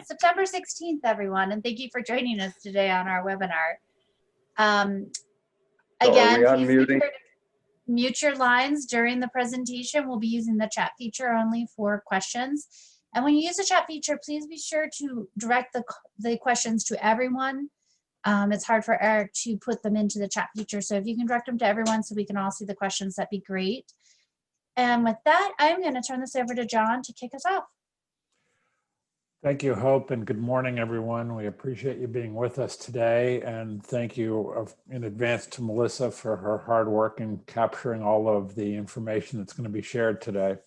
It's September 16th, everyone, and thank you for joining us today on our webinar. Again, please make sure to mute your lines during the presentation. We'll be using the chat feature only for questions. And when you use the chat feature, please be sure to direct the questions to everyone. It's hard for Eric to put them into the chat feature, so if you can direct them to everyone so we can all see the questions, that'd be great. And with that, I'm going to turn this over to John to kick us off. Thank you, Hope, and good morning, everyone. We appreciate you being with us today, and thank you in advance to Melissa for her hard work in capturing all of the information that's going to be shared today.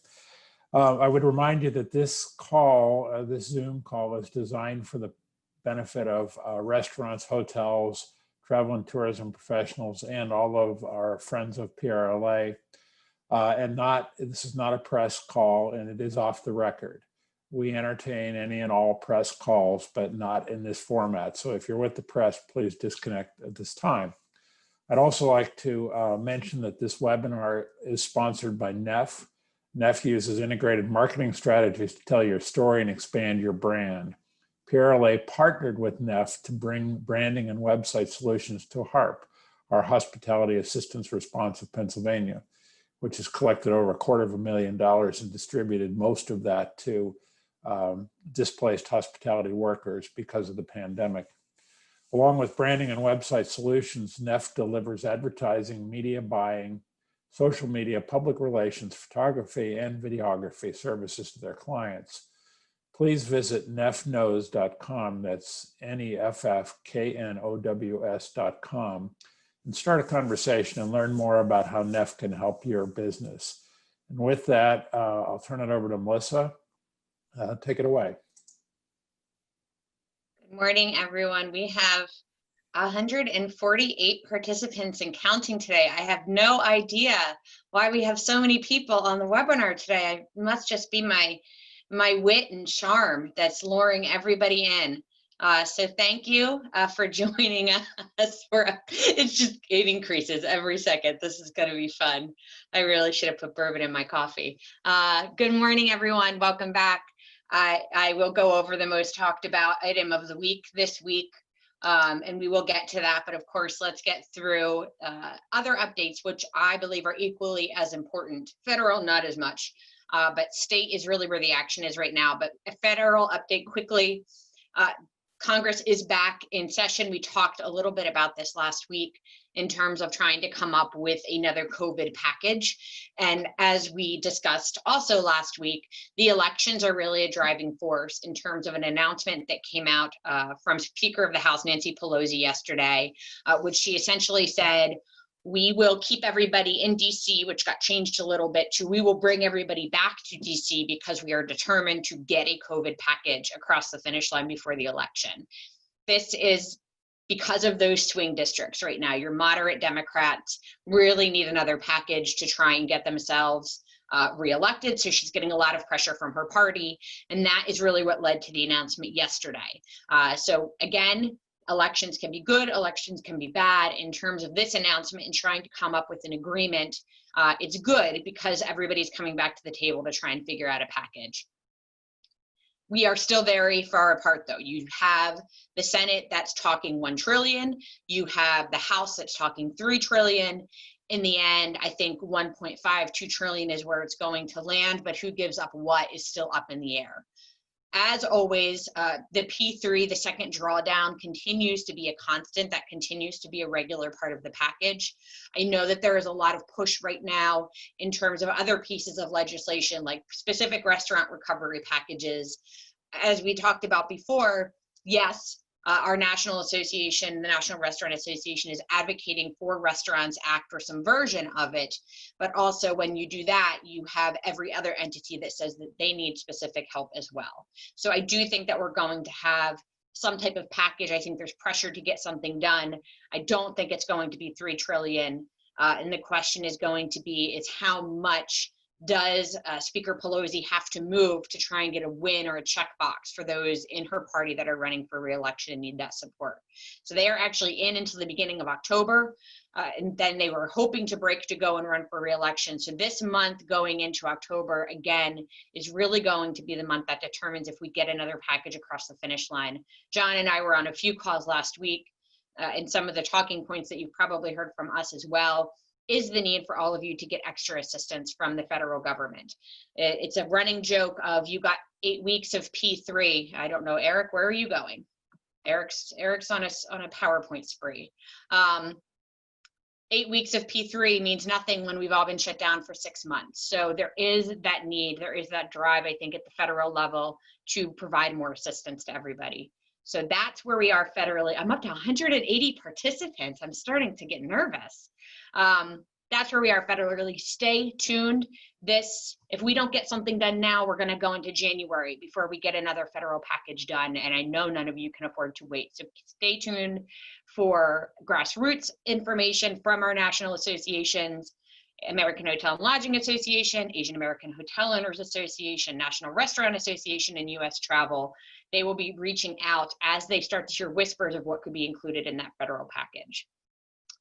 I would remind you that this call, this Zoom call, is designed for the benefit of restaurants, hotels, travel and tourism professionals, and all of our friends of PRLA. This is not a press call, and it is off the record. We entertain any and all press calls, but not in this format. So if you're with the press, please disconnect at this time. I'd also like to mention that this webinar is sponsored by NEF. NEF uses integrated marketing strategies to tell your story and expand your brand. PRLA partnered with NEF to bring branding and website solutions to HARP, our Hospitality Assistance Response of Pennsylvania, which has collected over $250,000 and distributed most of that to displaced hospitality workers because of the pandemic. Along with branding and website solutions, NEF delivers advertising, media buying, social media, public relations, photography, and videography services to their clients. Please visit neffknows.com, that's neffknows.com, and start a conversation and learn more about how NEF can help your business. And with that, I'll turn it over to Melissa. Take it away. Good morning, everyone. We have 148 participants and counting today. I have no idea why we have so many people on the webinar today. It must just be my wit and charm that's luring everybody in. So thank you for joining us. It increases every second. This is going to be fun. I really should have put bourbon in my coffee. Good morning, everyone. Welcome back. I will go over the most talked about item of the week this week, and we will get to that. But of course, let's get through other updates, which I believe are equally as important. Federal, not as much, but state is really where the action is right now. But a federal update quickly. Congress is back in session. We talked a little bit about this last week in terms of trying to come up with another COVID package. And as we discussed also last week, the elections are really a driving force in terms of an announcement that came out from Speaker of the House, Nancy Pelosi, yesterday, which she essentially said, we will keep everybody in DC, which got changed a little bit to we will bring everybody back to DC because we are determined to get a COVID package across the finish line before the election. This is because of those swing districts right now. Your moderate Democrats really need another package to try and get themselves reelected. So she's getting a lot of pressure from her party. And that is really what led to the announcement yesterday. So again, elections can be good, elections can be bad. In terms of this announcement and trying to come up with an agreement, it's good because everybody's coming back to the table to try and figure out a package. We are still very far apart though. You have the Senate that's talking $1 trillion. You have the House that's talking $3 trillion. In the end, I think 1.52 trillion is where it's going to land, but who gives up what is still up in the air. As always, the P3, the second drawdown, continues to be a constant. That continues to be a regular part of the package. I know that there is a lot of push right now in terms of other pieces of legislation, like specific restaurant recovery packages. As we talked about before, yes, our national association, the National Restaurant Association, is advocating for Restaurants Act or some version of it. But also when you do that, you have every other entity that says that they need specific help as well. So I do think that we're going to have some type of package. I think there's pressure to get something done. I don't think it's going to be $3 trillion. And the question is going to be, is how much does Speaker Pelosi have to move to try and get a win or a checkbox for those in her party that are running for re-election and need that support. So they are actually in until the beginning of October, and then they were hoping to break to go and run for re-election. So this month going into October, again, is really going to be the month that determines if we get another package across the finish line. John and I were on a few calls last week, and some of the talking points that you've probably heard from us as well is the need for all of you to get extra assistance from the federal government. It's a running joke of you got 8 weeks of P3. I don't know, Eric, where are you going? Eric's on a PowerPoint spree. 8 weeks of P3 means nothing when we've all been shut down for 6 months. So there is that need, there is that drive, I think, at the federal level to provide more assistance to everybody. So that's where we are federally. I'm up to 180 participants. I'm starting to get nervous. That's where we are federally. Stay tuned. If we don't get something done now, we're going to go into January before we get another federal package done. And I know none of you can afford to wait. So stay tuned for grassroots information from our national associations, American Hotel and Lodging Association, Asian American Hotel Owners Association, National Restaurant Association, and U.S. Travel. They will be reaching out as they start to hear whispers of what could be included in that federal package.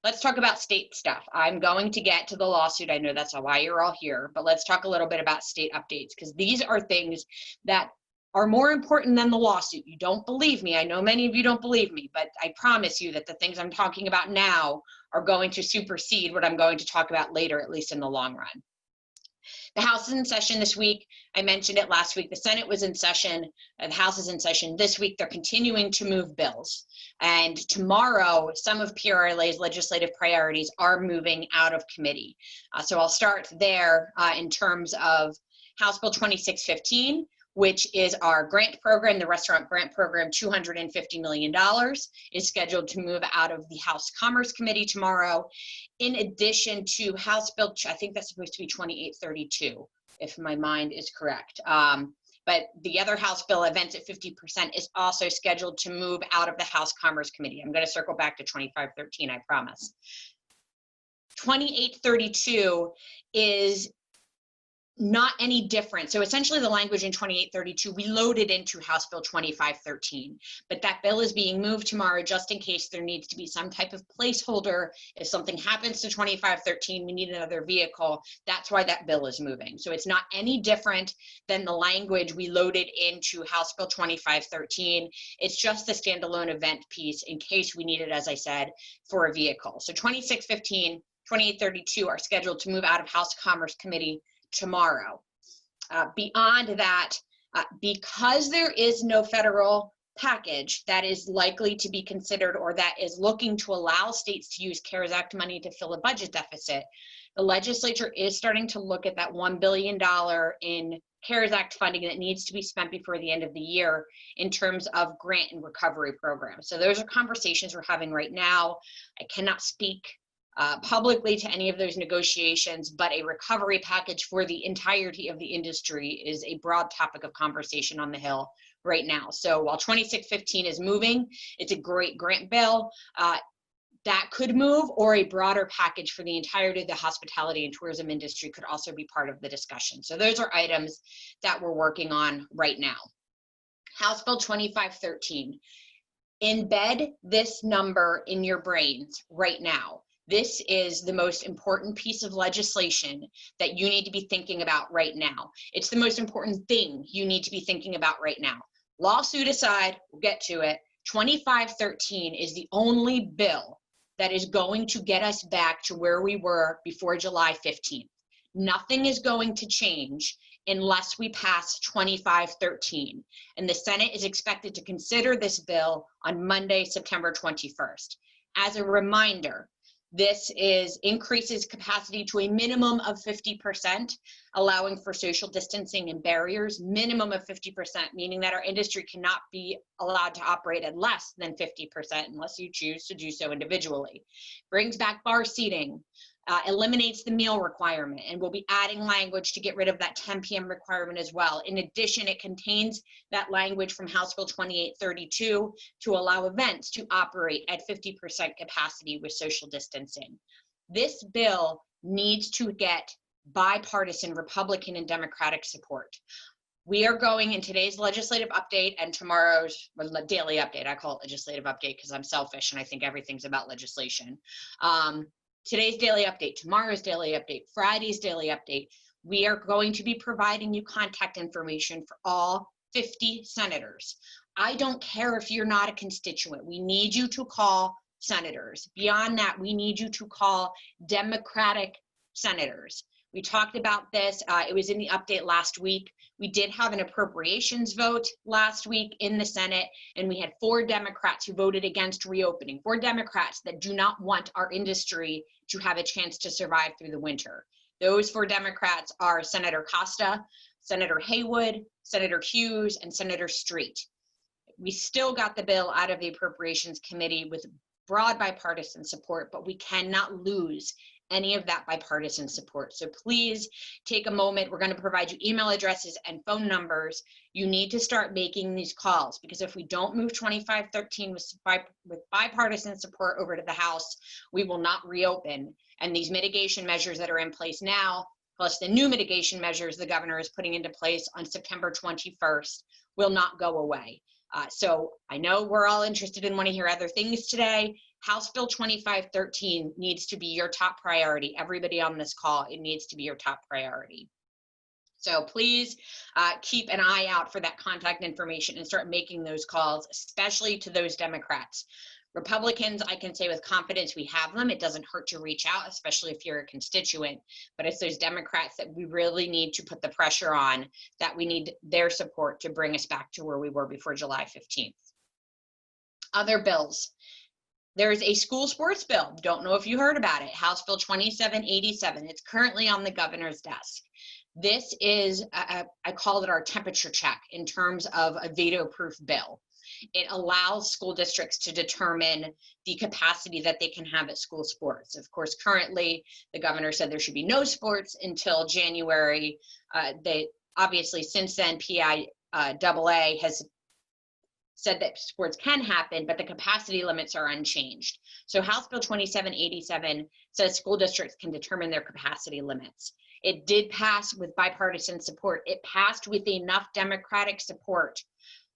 Let's talk about state stuff. I'm going to get to the lawsuit. I know that's why you're all here, but let's talk a little bit about state updates, because these are things that are more important than the lawsuit. You don't believe me. I know many of you don't believe me, but I promise you that the things I'm talking about now are going to supersede what I'm going to talk about later, at least in the long run. The House is in session this week. I mentioned it last week. The Senate was in session. The House is in session this week. They're continuing to move bills. And tomorrow, some of PRLA's legislative priorities are moving out of committee. So I'll start there in terms of House Bill 2615, which is our grant program, the restaurant grant program, $250 million, is scheduled to move out of the House Commerce Committee tomorrow, in addition to House Bill, I think that's supposed to be 2832, if my mind is correct. But the other House bill, Events at 50%, is also scheduled to move out of the House Commerce Committee. I'm going to circle back to 2513, I promise. 2832 is not any different. So essentially the language in 2832, we loaded into House Bill 2513, but that bill is being moved tomorrow just in case there needs to be some type of placeholder. If something happens to 2513, we need another vehicle. That's why that bill is moving. So it's not any different than the language we loaded into House Bill 2513. It's just the standalone event piece in case we need it, as I said, for a vehicle. So 2615, 2832 are scheduled to move out of House Commerce Committee tomorrow. Beyond that, because there is no federal package that is likely to be considered or that is looking to allow states to use CARES Act money to fill a budget deficit, the legislature is starting to look at that $1 billion in CARES Act funding that needs to be spent before the end of the year in terms of grant and recovery programs. So those are conversations we're having right now. I cannot speak publicly to any of those negotiations, but a recovery package for the entirety of the industry is a broad topic of conversation on the Hill right now. So while 2615 is moving, it's a great grant bill. That could move, or a broader package for the entirety of the hospitality and tourism industry could also be part of the discussion. So those are items that we're working on right now. House Bill 2513. Embed this number in your brains right now. This is the most important piece of legislation that you need to be thinking about right now. It's the most important thing you need to be thinking about right now. Lawsuit aside, we'll get to it. 2513 is the only bill that is going to get us back to where we were before July 15th. Nothing is going to change unless we pass 2513. And the Senate is expected to consider this bill on Monday, September 21st. As a reminder, this increases capacity to a minimum of 50%, allowing for social distancing and barriers, minimum of 50%, meaning that our industry cannot be allowed to operate at less than 50% unless you choose to do so individually. Brings back bar seating, eliminates the meal requirement, and we'll be adding language to get rid of that 10 p.m. requirement as well. In addition, it contains that language from House Bill 2832 to allow events to operate at 50% capacity with social distancing. This bill needs to get bipartisan Republican and Democratic support. We are going in today's legislative update and tomorrow's daily update. I call it legislative update because I'm selfish and I think everything's about legislation. Today's daily update, tomorrow's daily update, Friday's daily update. We are going to be providing you contact information for all 50 senators. I don't care if you're not a constituent. We need you to call senators. Beyond that, we need you to call Democratic senators. We talked about this. It was in the update last week. We did have an appropriations vote last week in the Senate, and we had 4 Democrats who voted against reopening, 4 Democrats that do not want our industry to have a chance to survive through the winter. Those 4 Democrats are Senator Costa, Senator Haywood, Senator Hughes, and Senator Street. We still got the bill out of the Appropriations Committee with broad bipartisan support, but we cannot lose any of that bipartisan support. So please take a moment. We're going to provide you email addresses and phone numbers. You need to start making these calls, because if we don't move 2513 with bipartisan support over to the House, we will not reopen. And these mitigation measures that are in place now, plus the new mitigation measures the governor is putting into place on September 21st, will not go away. So I know we're all interested and want to hear other things today. House Bill 2513 needs to be your top priority. Everybody on this call, it needs to be your top priority. So please keep an eye out for that contact information and start making those calls, especially to those Democrats. Republicans, I can say with confidence we have them. It doesn't hurt to reach out, especially if you're a constituent, but it's those Democrats that we really need to put the pressure on, that we need their support to bring us back to where we were before July 15th. Other bills. There's a school sports bill. Don't know if you heard about it. House Bill 2787. It's currently on the governor's desk. This is, I call it our temperature check in terms of a veto-proof bill. It allows school districts to determine the capacity that they can have at school sports. Of course, currently, the governor said there should be no sports until January. Obviously, since then, PRLA has said that sports can happen, but the capacity limits are unchanged. So House Bill 2787 says school districts can determine their capacity limits. It did pass with bipartisan support. It passed with enough Democratic support,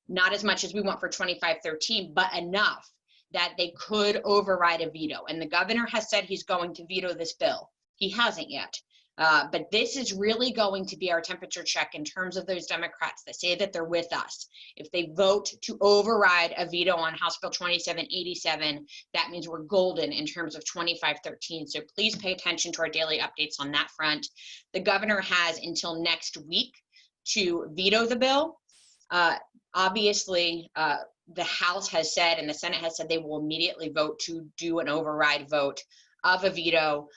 not as much as we want for 2513, but enough that they could override a veto. And the governor has said he's going to veto this bill. He hasn't yet. But this is really going to be our temperature check in terms of those Democrats that say that they're with us. If they vote to override a veto on House Bill 2787, that means we're golden in terms of 2513. So please pay attention to our daily updates on that front. The governor has until next week to veto the bill. Obviously, the House has said and the Senate has said they will immediately vote to do an override vote of a veto.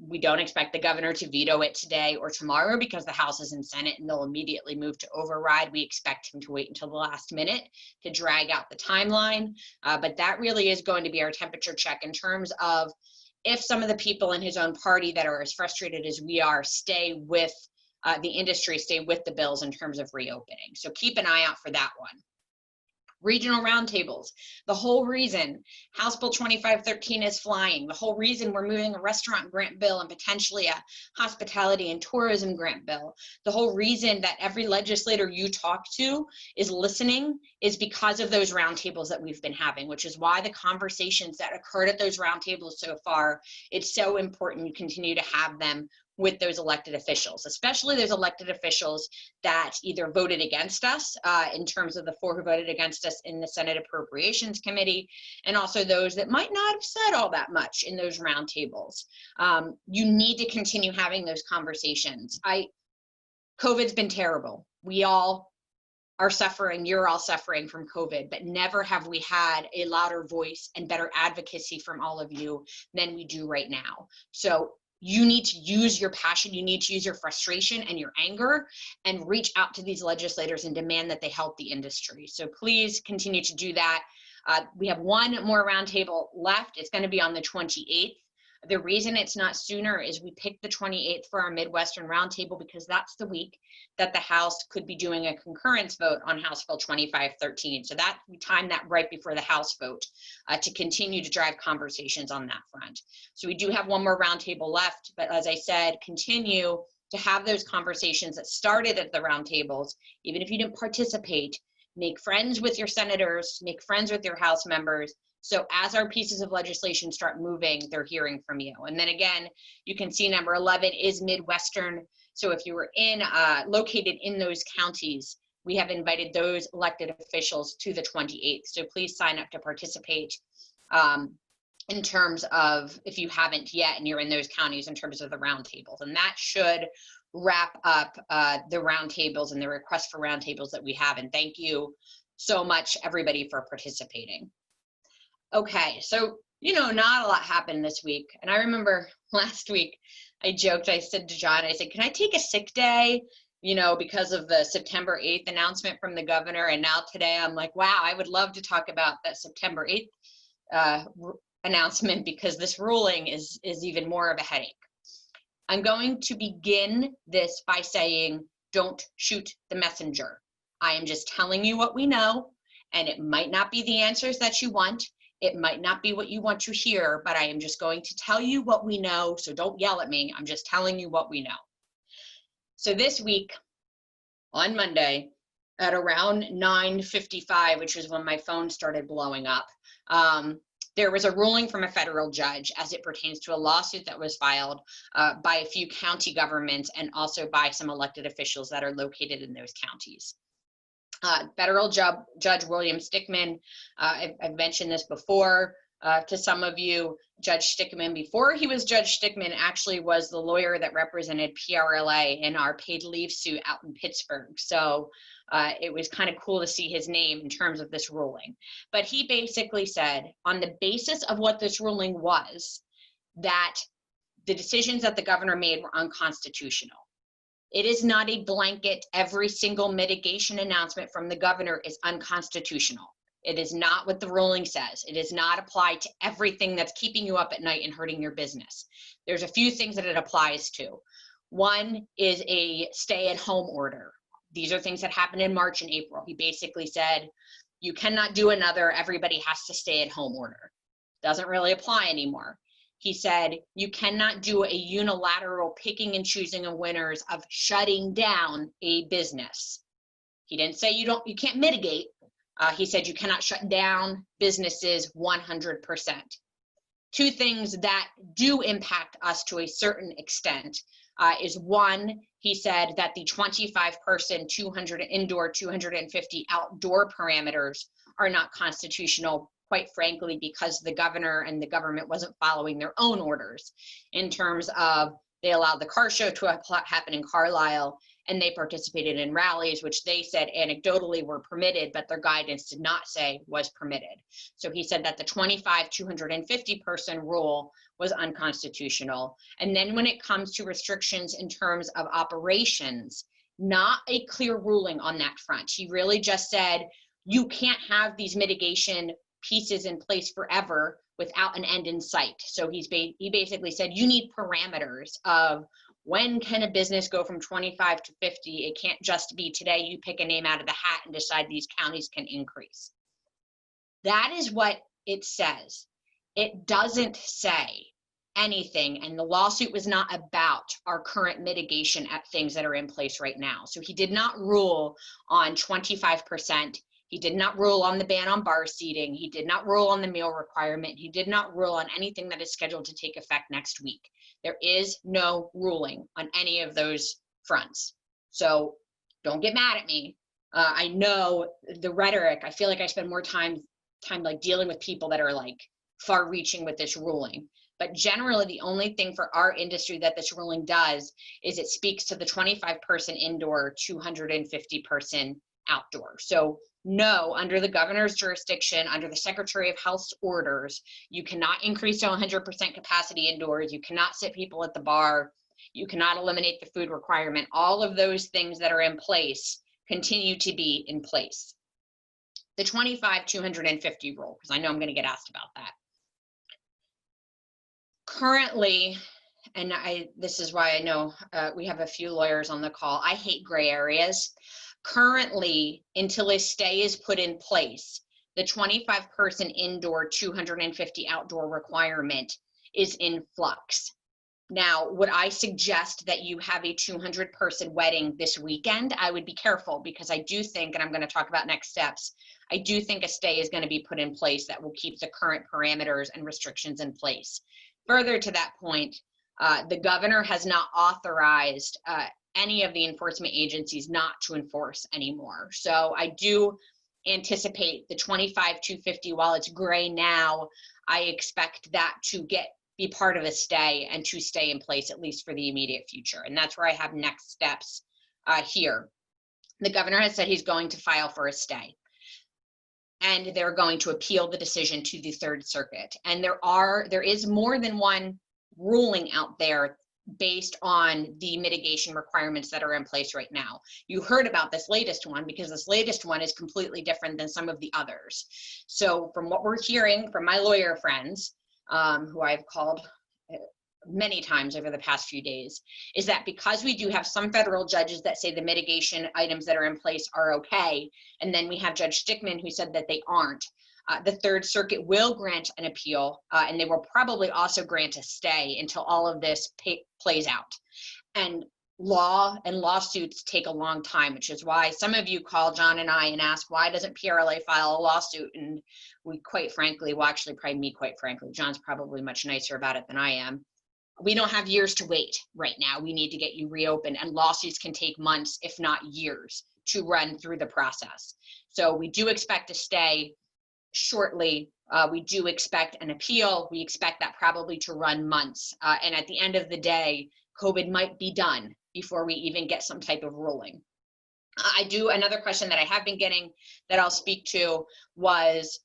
We don't expect the governor to veto it today or tomorrow because the House is in Senate and they'll immediately move to override. We expect him to wait until the last minute to drag out the timeline. But that really is going to be our temperature check in terms of if some of the people in his own party that are as frustrated as we are stay with the industry, stay with the bills in terms of reopening. So keep an eye out for that one. Regional roundtables. The whole reason House Bill 2513 is flying, the whole reason we're moving a restaurant grant bill and potentially a hospitality and tourism grant bill, the whole reason that every legislator you talk to is listening is because of those roundtables that we've been having, which is why the conversations that occurred at those roundtables so far, it's so important you continue to have them with those elected officials, especially those elected officials that either voted against us in terms of the 4 who voted against us in the Senate Appropriations Committee, and also those that might not have said all that much in those roundtables. You need to continue having those conversations. COVID's been terrible. We all are suffering, you're all suffering from COVID, but never have we had a louder voice and better advocacy from all of you than we do right now. So you need to use your passion, you need to use your frustration and your anger and reach out to these legislators and demand that they help the industry. So please continue to do that. We have one more roundtable left. It's going to be on the 28th. The reason it's not sooner is we picked the 28th for our Midwestern Roundtable because that's the week that the House could be doing a concurrence vote on House Bill 2513. So that we timed that right before the House vote to continue to drive conversations on that front. So we do have one more roundtable left, but as I said, continue to have those conversations that started at the roundtables, even if you didn't participate. Make friends with your senators, make friends with your House members. So as our pieces of legislation start moving, they're hearing from you. And then again, you can see number 11 is Midwestern. So if you were located in those counties, we have invited those elected officials to the 28th. So please sign up to participate in terms of, if you haven't yet and you're in those counties, in terms of the roundtables. And that should wrap up the roundtables and the requests for roundtables that we have. And thank you so much, everybody, for participating. Okay, so, not a lot happened this week. And I remember last week, I joked, I said to John, I said, can I take a sick day? Because of the September 8th announcement from the governor. And now today I'm like, wow, I would love to talk about that September 8th announcement, because this ruling is even more of a headache. I'm going to begin this by saying, don't shoot the messenger. I am just telling you what we know, and it might not be the answers that you want. It might not be what you want to hear, but I am just going to tell you what we know, so don't yell at me. I'm just telling you what we know. So this week, on Monday, at around 9:55, which was when my phone started blowing up, there was a ruling from a federal judge as it pertains to a lawsuit that was filed by a few county governments and also by some elected officials that are located in those counties. Federal Judge William Stickman, I've mentioned this before to some of you. Judge Stickman, before he was Judge Stickman, actually was the lawyer that represented PRLA in our paid leave suit out in Pittsburgh. So it was kind of cool to see his name in terms of this ruling. But he basically said, on the basis of what this ruling was, that the decisions that the governor made were unconstitutional. It is not a blanket, every single mitigation announcement from the governor is unconstitutional. It is not what the ruling says. It does not apply to everything that's keeping you up at night and hurting your business. There's a few things that it applies to. One is a stay-at-home order. These are things that happened in March and April. He basically said, you cannot do another, everybody has to stay at home order. Doesn't really apply anymore. He said, you cannot do a unilateral picking and choosing of winners of shutting down a business. He didn't say you can't mitigate. He said you cannot shut down businesses 100%. Two things that do impact us to a certain extent is one, he said that the 25-person, 200 indoor, 250 outdoor parameters are not constitutional, quite frankly, because the governor and the government wasn't following their own orders in terms of they allowed the car show to happen in Carlisle, and they participated in rallies, which they said anecdotally were permitted, but their guidance did not say was permitted. So he said that the 25, 250-person rule was unconstitutional. And then when it comes to restrictions in terms of operations, not a clear ruling on that front. He really just said, you can't have these mitigation pieces in place forever without an end in sight. So he basically said, you need parameters of when can a business go from 25 to 50? It can't just be today you pick a name out of the hat and decide these counties can increase. That is what it says. It doesn't say anything, and the lawsuit was not about our current mitigation at things that are in place right now. So he did not rule on 25%. He did not rule on the ban on bar seating. He did not rule on the meal requirement. He did not rule on anything that is scheduled to take effect next week. There is no ruling on any of those fronts. So don't get mad at me. I know the rhetoric. I feel like I spend more time like dealing with people that are like far reaching with this ruling. But generally, the only thing for our industry that this ruling does is it speaks to the 25-person indoor, 250-person outdoor. So no, under the governor's jurisdiction, under the Secretary of Health's orders, you cannot increase to 100% capacity indoors. You cannot sit people at the bar. You cannot eliminate the food requirement. All of those things that are in place continue to be in place. The 25, 250 rule, because I know I'm going to get asked about that. Currently, and this is why I know we have a few lawyers on the call, I hate gray areas. Currently, until a stay is put in place, the 25-person indoor, 250 outdoor requirement is in flux. Now, would I suggest that you have a 200-person wedding this weekend? I would be careful, because I do think, and I'm going to talk about next steps, I do think a stay is going to be put in place that will keep the current parameters and restrictions in place. Further to that point, the governor has not authorized any of the enforcement agencies not to enforce anymore. So I do anticipate the 25-250, while it's gray now, I expect that to be part of a stay and to stay in place at least for the immediate future. And that's where I have next steps here. The governor has said he's going to file for a stay, and they're going to appeal the decision to the Third Circuit. And there is more than one ruling out there based on the mitigation requirements that are in place right now. You heard about this latest one, because this latest one is completely different than some of the others. So from what we're hearing from my lawyer friends, who I've called many times over the past few days, is that because we do have some federal judges that say the mitigation items that are in place are okay, and then we have Judge Stickman who said that they aren't, the Third Circuit will grant an appeal, and they will probably also grant a stay until all of this plays out. And law and lawsuits take a long time, which is why some of you call John and I and ask, why doesn't PRLA file a lawsuit? And we quite frankly, well, actually probably me quite frankly, John's probably much nicer about it than I am. We don't have years to wait right now. We need to get you reopened, and lawsuits can take months, if not years, to run through the process. So we do expect a stay shortly. We do expect an appeal. We expect that probably to run months. And at the end of the day, COVID might be done before we even get some type of ruling. Another question that I have been getting that I'll speak to was,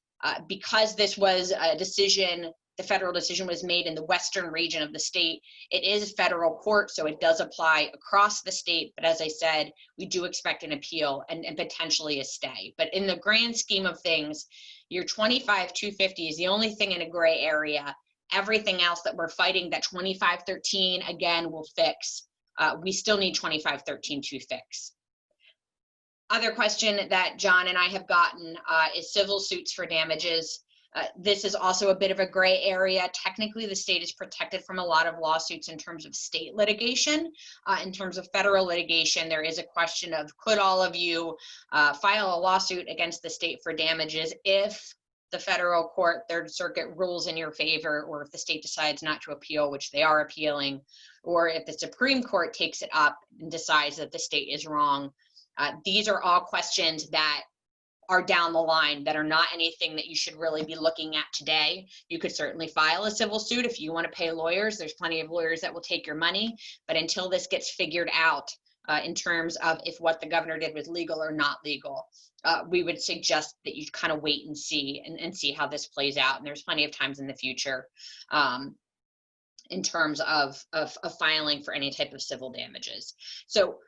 because this was a decision, the federal decision was made in the western region of the state, it is federal court, so it does apply across the state. But as I said, we do expect an appeal and potentially a stay. But in the grand scheme of things, your 25-250 is the only thing in a gray area. Everything else that we're fighting, that 25-13, again, will fix. We still need 25-13 to fix. Other question that John and I have gotten is civil suits for damages. This is also a bit of a gray area. Technically, the state is protected from a lot of lawsuits in terms of state litigation. In terms of federal litigation, there is a question of, could all of you file a lawsuit against the state for damages if the federal court, Third Circuit, rules in your favor, or if the state decides not to appeal, which they are appealing, or if the Supreme Court takes it up and decides that the state is wrong. These are all questions that are down the line, that are not anything that you should really be looking at today. You could certainly file a civil suit if you want to pay lawyers. There's plenty of lawyers that will take your money. But until this gets figured out in terms of if what the governor did was legal or not legal, we would suggest that you kind of wait and see how this plays out. And there's plenty of times in the future in terms of filing for any type of civil damages. So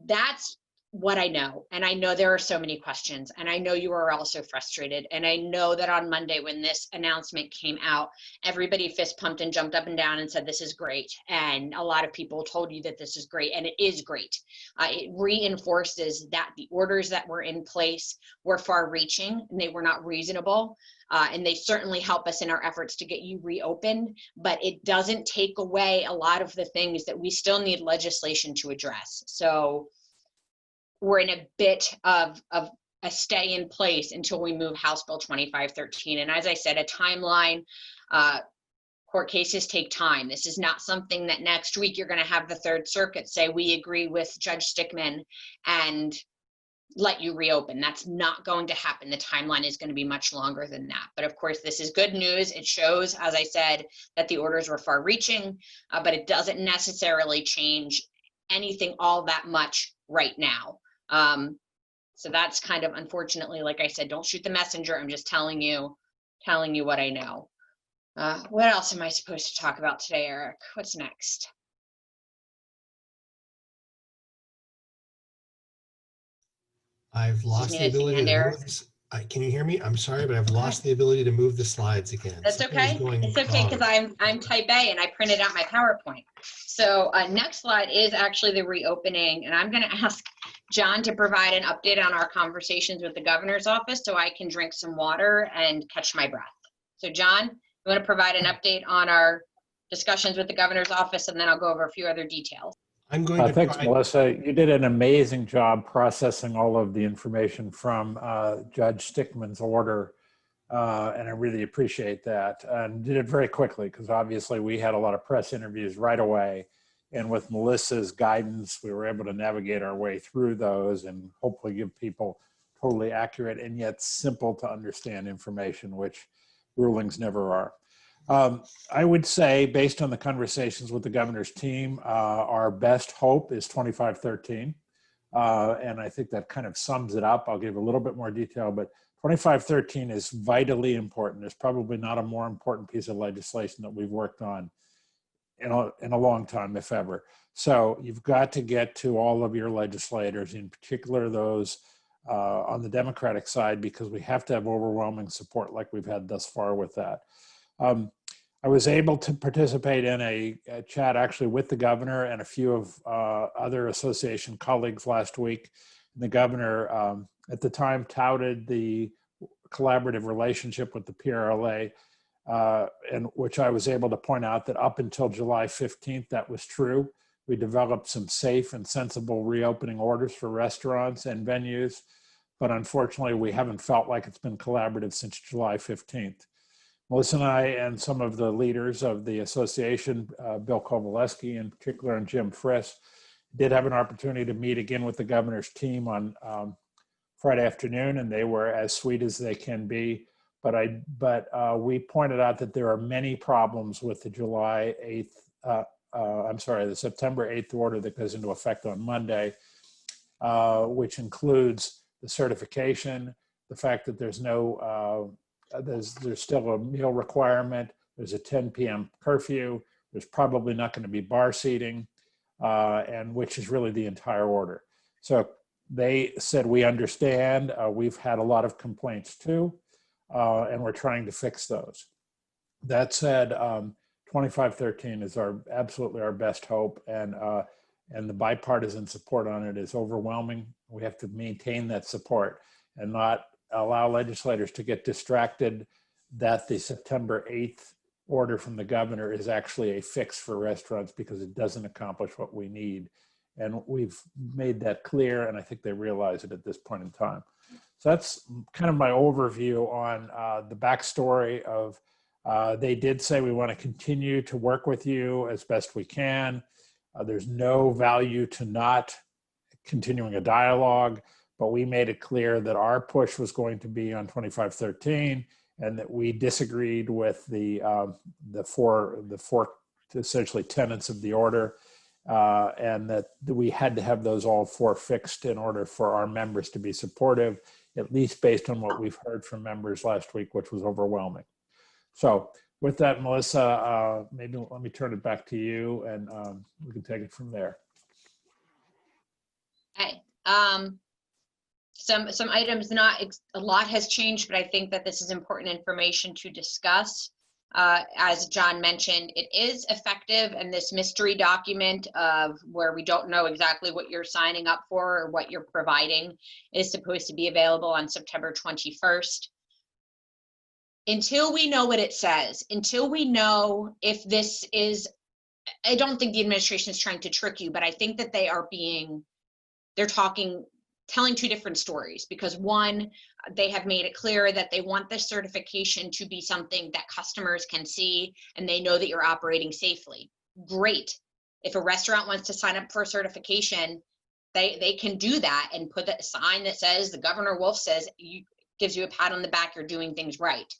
that's what I know. And I know there are so many questions, and I know you are also frustrated. And I know that on Monday, when this announcement came out, everybody fist pumped and jumped up and down and said, this is great. And a lot of people told you that this is great, and it is great. It reinforces that the orders that were in place were far reaching, and they were not reasonable. And they certainly help us in our efforts to get you reopened, but it doesn't take away a lot of the things that we still need legislation to address. So we're in a bit of a stay in place until we move House Bill 2513. And as I said, a timeline, court cases take time. This is not something that next week you're going to have the Third Circuit say, we agree with Judge Stickman and let you reopen. That's not going to happen. The timeline is going to be much longer than that. But of course, this is good news. It shows, as I said, that the orders were far reaching, but it doesn't necessarily change anything all that much right now. So that's kind of, unfortunately, like I said, don't shoot the messenger. I'm just telling you what I know. What else am I supposed to talk about today, Eric? What's next? I've lost the ability to move this. Can you hear me? I'm sorry, but I've lost the ability to move the slides again. That's okay. It's okay, because I'm type A and I printed out my PowerPoint. So next slide is actually the reopening, and I'm going to ask John to provide an update on our conversations with the governor's office so I can drink some water and catch my breath. So John, you want to provide an update on our discussions with the governor's office, and then I'll go over a few other details. I'm going to Thanks, try. Melissa. You did an amazing job processing all of the information from Judge Stickman's order, and I really appreciate that. And did it very quickly because obviously we had a lot of press interviews right away. And with Melissa's guidance, we were able to navigate our way through those and hopefully give people totally accurate and yet simple to understand information, which rulings never are. I would say, based on the conversations with the governor's team, our best hope is 2513. And I think that kind of sums it up. I'll give a little bit more detail, but 2513 is vitally important. There's probably not a more important piece of legislation that we've worked on in a long time, if ever. So you've got to get to all of your legislators, in particular those on the Democratic side, because we have to have overwhelming support like we've had thus far with that. I was able to participate in a chat actually with the governor and a few of other association colleagues last week. And the governor at the time touted the collaborative relationship with the PRLA, and which I was able to point out that up until July 15th, that was true. We developed some safe and sensible reopening orders for restaurants and venues, but unfortunately we haven't felt like it's been collaborative since July 15th. Melissa and I and some of the leaders of the association, Bill Kowaleski in particular and Jim Friss, did have an opportunity to meet again with the governor's team on Friday afternoon, and they were as sweet as they can be. But we pointed out that there are many problems with the July 8th, the September 8th order that goes into effect on Monday, which includes the certification, the fact that there's no, there's still a meal requirement, there's a 10 p.m. curfew, there's probably not going to be bar seating, and which is really the entire order. So they said, we understand, we've had a lot of complaints too, and we're trying to fix those. That said, 2513 is absolutely our best hope, and the bipartisan support on it is overwhelming. We have to maintain that support and not allow legislators to get distracted that the September 8th order from the governor is actually a fix for restaurants, because it doesn't accomplish what we need. And we've made that clear, and I think they realize it at this point in time. So that's kind of my overview on the backstory of, they did say we want to continue to work with you as best we can. There's no value to not continuing a dialogue, but we made it clear that our push was going to be on 2513, and that we disagreed with the four essentially tenets of the order, and that we had to have those all four fixed in order for our members to be supportive, at least based on what we've heard from members last week, which was overwhelming. So with that, Melissa, maybe let me turn it back to you, and we can take it from there. Okay. Some items, not a lot has changed, but I think that this is important information to discuss. As John mentioned, it is effective, and this mystery document of where we don't know exactly what you're signing up for or what you're providing is supposed to be available on September 21st. Until we know what it says, until we know if this is, I don't think the administration is trying to trick you, but I think that they're telling two different stories, because one, they have made it clear that they want this certification to be something that customers can see and they know that you're operating safely. Great. If a restaurant wants to sign up for a certification, they can do that and put that sign that says, the Governor Wolf says, gives you a pat on the back, you're doing things right.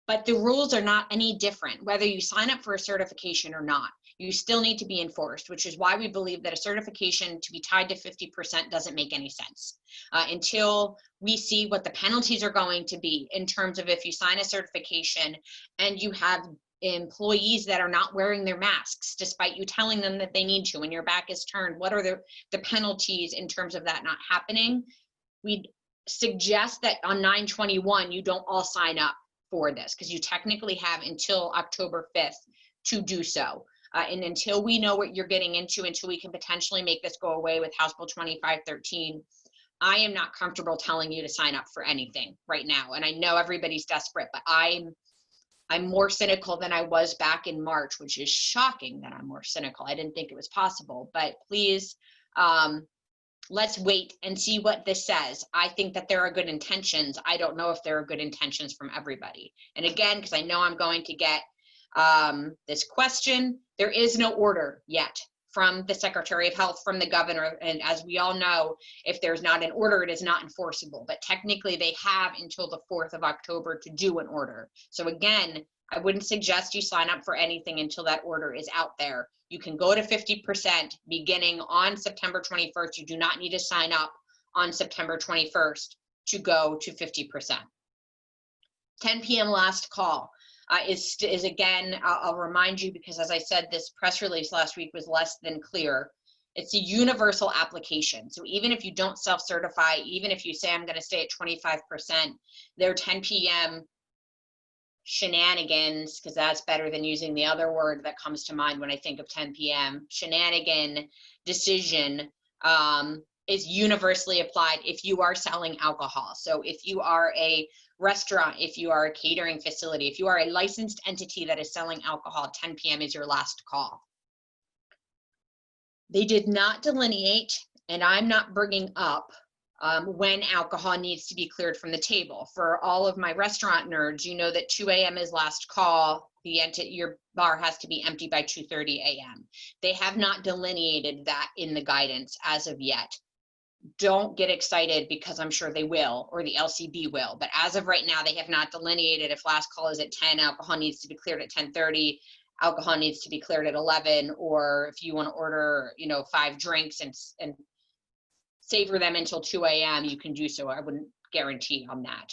But the rules are not any different, whether you sign up for a certification or not. You still need to be enforced, which is why we believe that a certification to be tied to 50% doesn't make any sense until we see what the penalties are going to be in terms of if you sign a certification and you have employees that are not wearing their masks despite you telling them that they need to and your back is turned. What are the penalties in terms of that not happening? We'd suggest that on 9/21 you don't all sign up for this, because you technically have until October 5th to do so. And until we know what you're getting into, until we can potentially make this go away with House Bill 2513, I am not comfortable telling you to sign up for anything right now. And I know everybody's desperate, but I'm I'm more cynical than I was back in March, which is shocking that I'm more cynical. I didn't think it was possible, but please, let's wait and see what this says. I think that there are good intentions. I don't know if there are good intentions from everybody. And again, because I know I'm going to get this question, there is no order yet from the Secretary of Health, from the governor. And as we all know, if there's not an order, it is not enforceable. But technically they have until the 4th of October to do an order. So again, I wouldn't suggest you sign up for anything until that order is out there. You can go to 50% beginning on September 21st. You do not need to sign up on September 21st to go to 50%. 10 p.m. last call. Is again, I'll remind you, because as I said, this press release last week was less than clear. It's a universal application. So even if you don't self-certify, even if you say I'm going to stay at 25%, their 10 p.m. shenanigans, because that's better than using the other word that comes to mind when I think of 10 p.m. shenanigan decision is universally applied if you are selling alcohol. So if you are a restaurant, if you are a catering facility, if you are a licensed entity that is selling alcohol, 10 p.m. is your last call. They did not delineate, and I'm not bringing up when alcohol needs to be cleared from the table. For all of my restaurant nerds, you know that 2 a.m. is last call. Your bar has to be empty by 2:30 a.m. They have not delineated that in the guidance as of yet. Don't get excited, because I'm sure they will, or the LCB will. But as of right now, they have not delineated if last call is at 10, alcohol needs to be cleared at 10:30, alcohol needs to be cleared at 11, or if you want to order, 5 drinks and savor them until 2 a.m., you can do so. I wouldn't guarantee on that.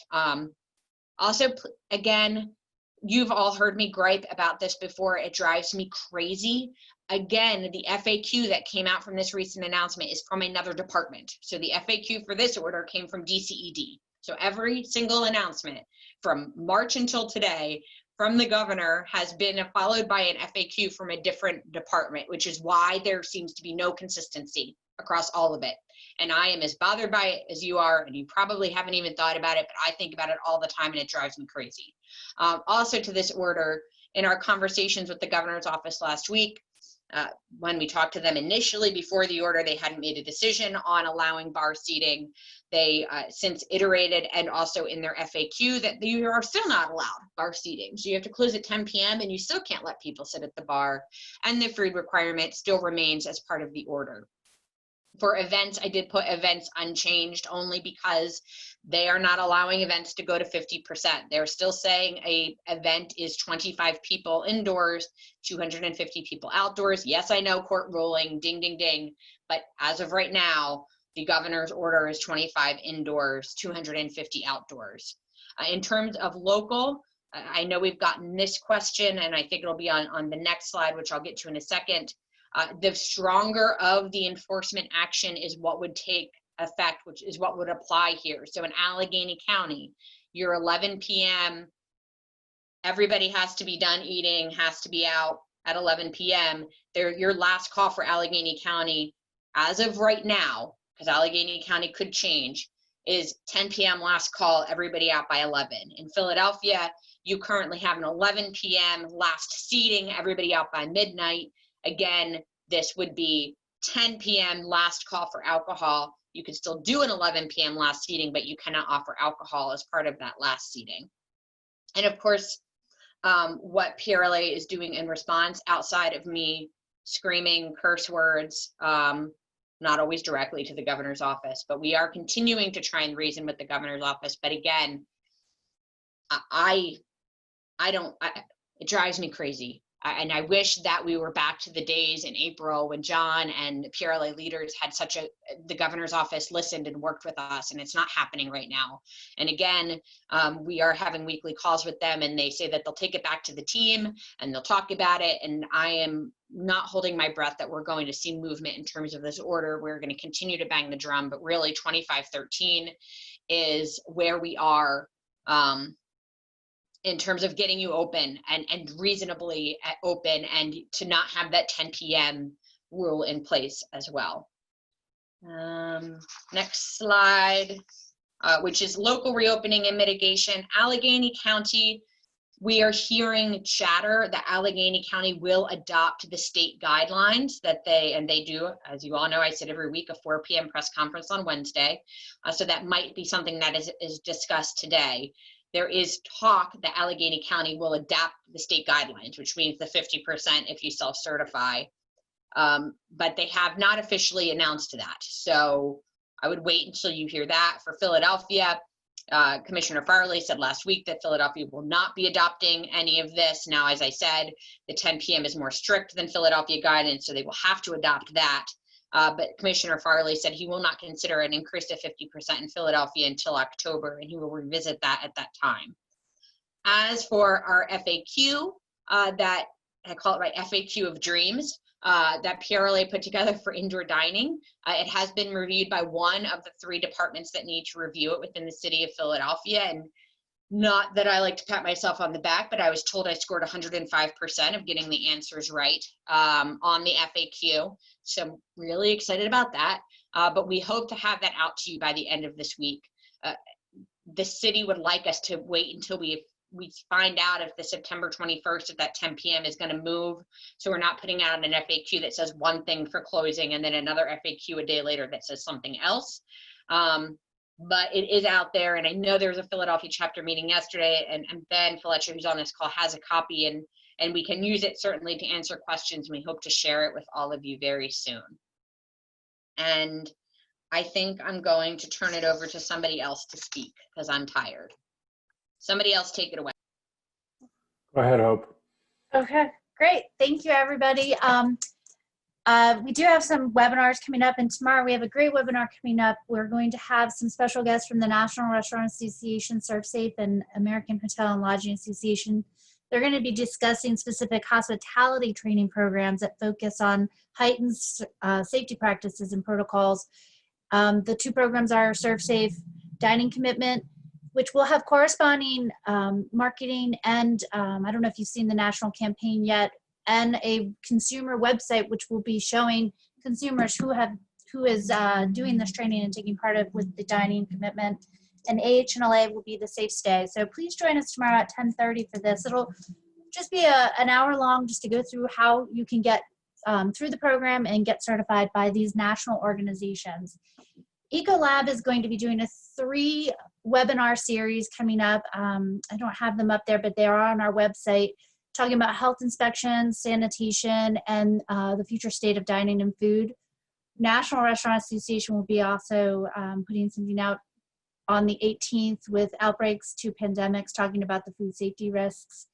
Also, again, you've all heard me gripe about this before. It drives me crazy. Again, the FAQ that came out from this recent announcement is from another department. So the FAQ for this order came from DCED. So every single announcement from March until today from the governor has been followed by an FAQ from a different department, which is why there seems to be no consistency across all of it. And I am as bothered by it as you are, and you probably haven't even thought about it, but I think about it all the time, and it drives me crazy. Also to this order, in our conversations with the governor's office last week, when we talked to them initially before the order, they hadn't made a decision on allowing bar seating. They since iterated, and also in their FAQ, that you are still not allowed bar seating. So you have to close at 10 p.m. and you still can't let people sit at the bar, and the food requirement still remains as part of the order. For events, I did put events unchanged only because they are not allowing events to go to 50%. They're still saying a event is 25 people indoors, 250 people outdoors. Yes, I know, court ruling, ding, ding, ding. But as of right now, the governor's order is 25 indoors, 250 outdoors. In terms of local, I know we've gotten this question, and I think it'll be on the next slide, which I'll get to in a second. The stronger of the enforcement action is what would take effect, which is what would apply here. So in Allegheny County, your 11 p.m., everybody has to be done eating, has to be out at 11 p.m. Your last call for Allegheny County, as of right now, because Allegheny County could change, is 10 p.m. last call, everybody out by 11. In Philadelphia, you currently have an 11 p.m. last seating, everybody out by midnight. Again, this would be 10 p.m. last call for alcohol. You could still do an 11 p.m. last seating, but you cannot offer alcohol as part of that last seating. And of course, what PRLA is doing in response, outside of me screaming curse words, not always directly to the governor's office, but we are continuing to try and reason with the governor's office. But again, it drives me crazy. And I wish that we were back to the days in April when John and PRLA leaders had the governor's office listened and worked with us, and it's not happening right now. And again, we are having weekly calls with them, and they say that they'll take it back to the team and they'll talk about it. And I am not holding my breath that we're going to see movement in terms of this order. We're going to continue to bang the drum, but really 2513 is where we are in terms of getting you open and reasonably open, and to not have that 10 p.m. rule in place as well. Next slide, which is local reopening and mitigation. Allegheny County We are hearing chatter that Allegheny County will adopt the state guidelines that they do. As you all know, I said every week a 4 p.m. press conference on Wednesday. So that might be something that is discussed today. There is talk that Allegheny County will adapt the state guidelines, which means the 50% if you self-certify. But they have not officially announced that. So I would wait until you hear that. For Philadelphia, Commissioner PRLA said last week that Philadelphia will not be adopting any of this. Now, as I said, the 10 p.m. is more strict than Philadelphia guidance, so they will have to adopt that. But Commissioner PRLA said he will not consider an increase of 50% in Philadelphia until October, and he will revisit that at that time. As for our FAQ, that I call it my FAQ of dreams, that PRLA put together for indoor dining. It has been reviewed by one of the 3 departments that need to review it within the city of Philadelphia. And not that I like to pat myself on the back, but I was told I scored 105% of getting the answers right on the FAQ. So I'm really excited about that. But we hope to have that out to you by the end of this week. The city would like us to wait until we find out if the September 21st at that 10 p.m. is going to move. So we're not putting out an FAQ that says one thing for closing and then another FAQ a day later that says something else. But it is out there. And I know there was a Philadelphia chapter meeting yesterday, and Ben Fletcher, who's on this call, has a copy, and we can use it certainly to answer questions. And we hope to share it with all of you very soon. And I think I'm going to turn it over to somebody else to speak because I'm tired. Somebody else take it away. Go ahead, Hope. Okay, great. Thank you, everybody. We do have some webinars coming up, and tomorrow we have a great webinar coming up. We're going to have some special guests from the National Restaurant Association, ServSafe, and American Hotel and Lodging Association. They're going to be discussing specific hospitality training programs that focus on heightened safety practices and protocols. The 2 programs are ServSafe Dining Commitment, which will have corresponding marketing and I don't know if you've seen the national campaign yet, and a consumer website which will be showing consumers who is doing this training and taking part of with the dining commitment. And AHLA will be the Safe Stay. So please join us tomorrow at 10:30 for this. It'll just be an hour long just to go through how you can get through the program and get certified by these national organizations. Ecolab is going to be doing a 3 webinar series coming up. I don't have them up there, but they are on our website, talking about health inspections, sanitation, and the future state of dining and food. National Restaurant Association will be also putting something out on the 18th with outbreaks to pandemics, talking about the food safety risks.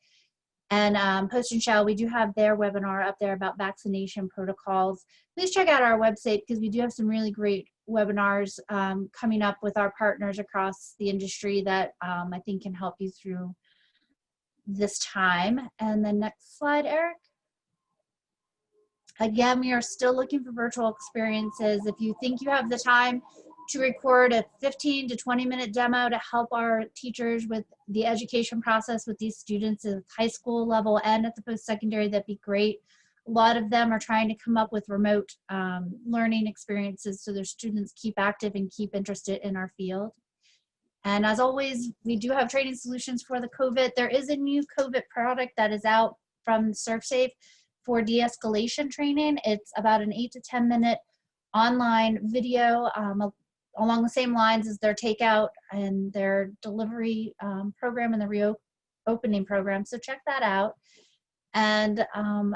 And Post and Shell, we do have their webinar up there about vaccination protocols. Please check out our website because we do have some really great webinars coming up with our partners across the industry that I think can help you through this time. And the next slide, Eric. Again, we are still looking for virtual experiences. If you think you have the time to record a 15 to 20-minute demo to help our teachers with the education process with these students at high school level and at the post-secondary, that'd be great. A lot of them are trying to come up with remote learning experiences so their students keep active and keep interested in our field. And as always, we do have training solutions for the COVID. There is a new COVID product that is out from ServSafe for de-escalation training. It's about an 8 to 10 minute online video along the same lines as their takeout and their delivery program and the reopening program. So check that out. And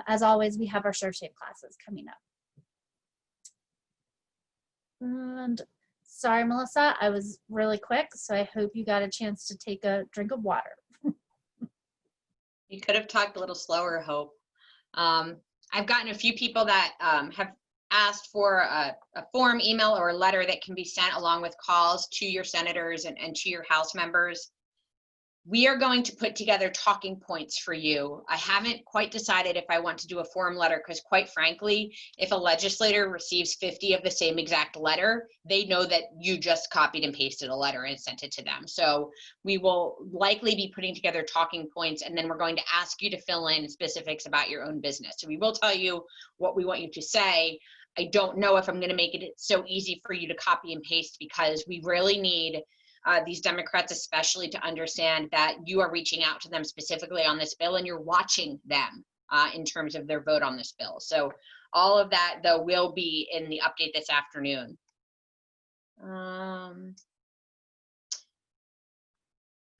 as always, we have our ServSafe classes coming up. And sorry, Melissa, I was really quick, so I hope you got a chance to take a drink of water. You could have talked a little slower, Hope. I've gotten a few people that have asked for a form, email, or a letter that can be sent along with calls to your senators and to your House members. We are going to put together talking points for you. I haven't quite decided if I want to do a form letter because, quite frankly, if a legislator receives 50 of the same exact letter, they know that you just copied and pasted a letter and sent it to them. So we will likely be putting together talking points, and then we're going to ask you to fill in specifics about your own business. So we will tell you what we want you to say. I don't know if I'm going to make it so easy for you to copy and paste because we really need these Democrats especially to understand that you are reaching out to them specifically on this bill and you're watching them in terms of their vote on this bill. So all of that, though, will be in the update this afternoon.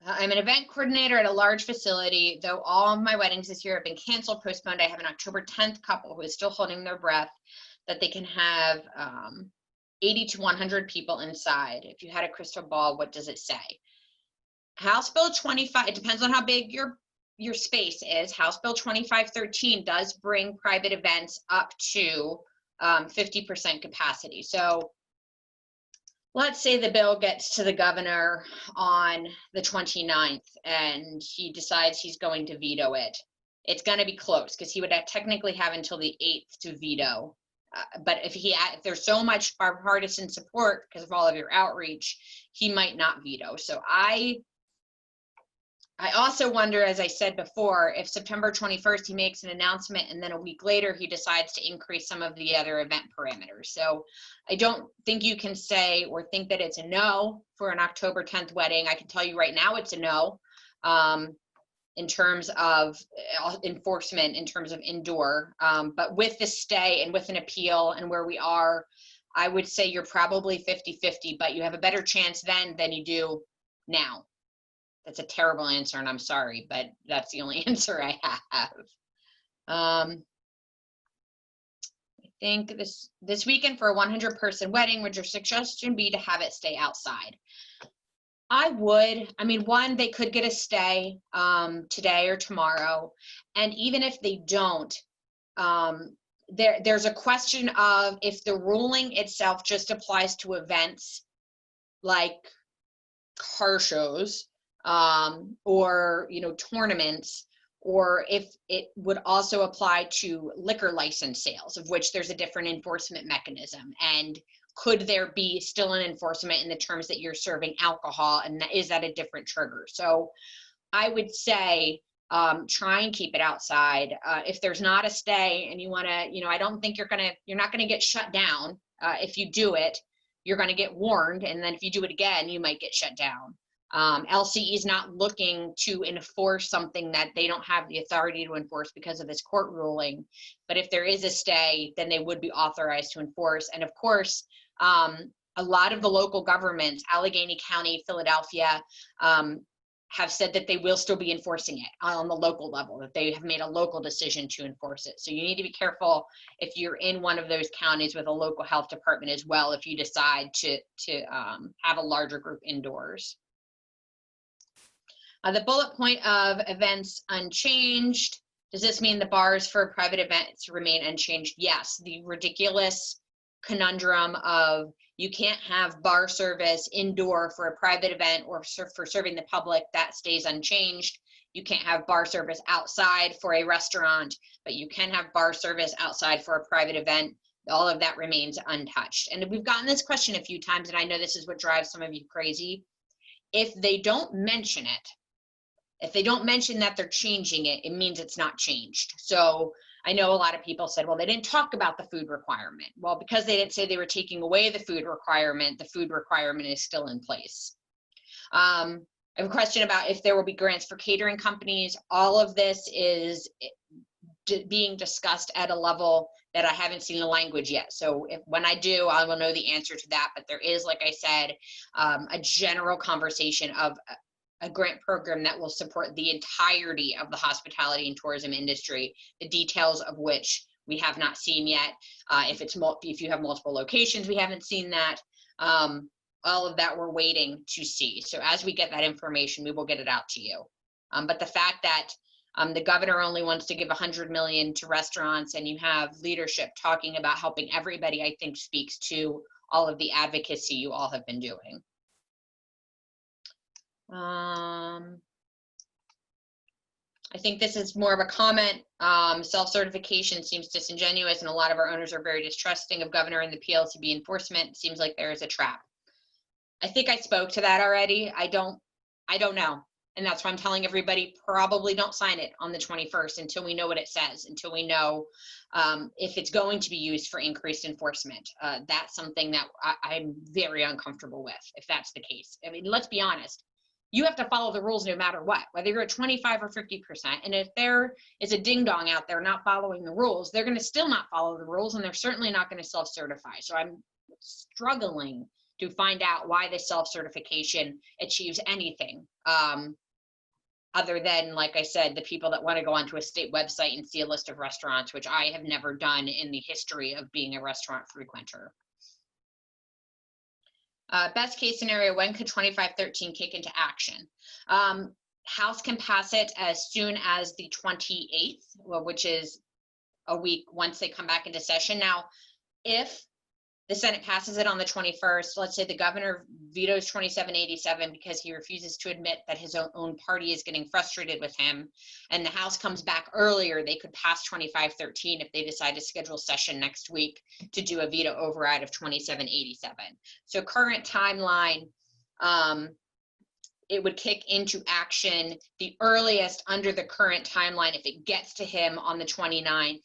I'm an event coordinator at a large facility. Though all of my weddings this year have been canceled, postponed, I have an October 10th couple who is still holding their breath that they can have 80 to 100 people inside. If you had a crystal ball, what does it say? House Bill 25, it depends on how big your space is. House Bill 2513 does bring private events up to 50% capacity. So let's say the bill gets to the governor on the 29th and he decides he's going to veto it. It's going to be close because he would technically have until the 8th to veto. But if there's so much bipartisan support because of all of your outreach, he might not veto. So I also wonder, as I said before, if September 21st he makes an announcement and then a week later he decides to increase some of the other event parameters. So I don't think you can say or think that it's a no for an October 10th wedding. I can tell you right now it's a no in terms of enforcement, in terms of indoor. But with the stay and with an appeal and where we are, I would say you're probably 50-50, but you have a better chance then than you do now. That's a terrible answer, and I'm sorry, but that's the only answer I have. I think this weekend for a 100-person wedding, would your suggestion be to have it stay outside? I would. I mean, one, they could get a stay today or tomorrow, and even if they don't, there's a question of if the ruling itself just applies to events like car shows, or tournaments, or if it would also apply to liquor license sales, of which there's a different enforcement mechanism. And could there be still an enforcement in the terms that you're serving alcohol, and is that a different trigger? So I would say try and keep it outside. If there's not a stay and you want to, I don't think you're not going to get shut down. If you do it, you're going to get warned, and then if you do it again, you might get shut down. LCE is not looking to enforce something that they don't have the authority to enforce because of this court ruling. But if there is a stay, then they would be authorized to enforce. And of course, a lot of the local governments, Allegheny County, Philadelphia, have said that they will still be enforcing it on the local level, that they have made a local decision to enforce it. So you need to be careful if you're in one of those counties with a local health department as well, if you decide to have a larger group indoors. The bullet point of events unchanged. Does this mean the bars for private events remain unchanged? Yes. The ridiculous conundrum of you can't have bar service indoor for a private event or for serving the public, that stays unchanged. You can't have bar service outside for a restaurant, but you can have bar service outside for a private event. All of that remains untouched. And we've gotten this question a few times, and I know this is what drives some of you crazy. If they don't mention it, if they don't mention that they're changing it, it means it's not changed. So I know a lot of people said, well, they didn't talk about the food requirement. Well, because they didn't say they were taking away the food requirement is still in place. I have a question about if there will be grants for catering companies. All of this is being discussed at a level that I haven't seen the language yet. So when I do, I will know the answer to that. But there is, like I said, a general conversation of a grant program that will support the entirety of the hospitality and tourism industry, the details of which we have not seen yet. If you have multiple locations, we haven't seen that. All of that we're waiting to see. So as we get that information, we will get it out to you. But the fact that the governor only wants to give $100 million to restaurants, and you have leadership talking about helping everybody, I think speaks to all of the advocacy you all have been doing. I think this is more of a comment. Self-certification seems disingenuous, and a lot of our owners are very distrusting of governor and the PLCB enforcement. It seems like there is a trap. I think I spoke to that already. I don't know. And that's why I'm telling everybody, probably don't sign it on the 21st until we know what it says, until we know if it's going to be used for increased enforcement. That's something that I'm very uncomfortable with, if that's the case. I mean, let's be honest. You have to follow the rules no matter what, whether you're at 25 or 50%. And if there is a ding dong out there not following the rules, they're going to still not follow the rules, and they're certainly not going to self-certify. So I'm struggling to find out why this self-certification achieves anything other than, like I said, the people that want to go onto a state website and see a list of restaurants, which I have never done in the history of being a restaurant frequenter. Best case scenario, when could 2513 kick into action? House can pass it as soon as the 28th, which is a week once they come back into session. Now, if the Senate passes it on the 21st, let's say the governor vetoes 2787 because he refuses to admit that his own party is getting frustrated with him, and the House comes back earlier, they could pass 2513 if they decide to schedule session next week to do a veto override of 2787. So current timeline, it would kick into action the earliest under the current timeline if it gets to him on the 29th.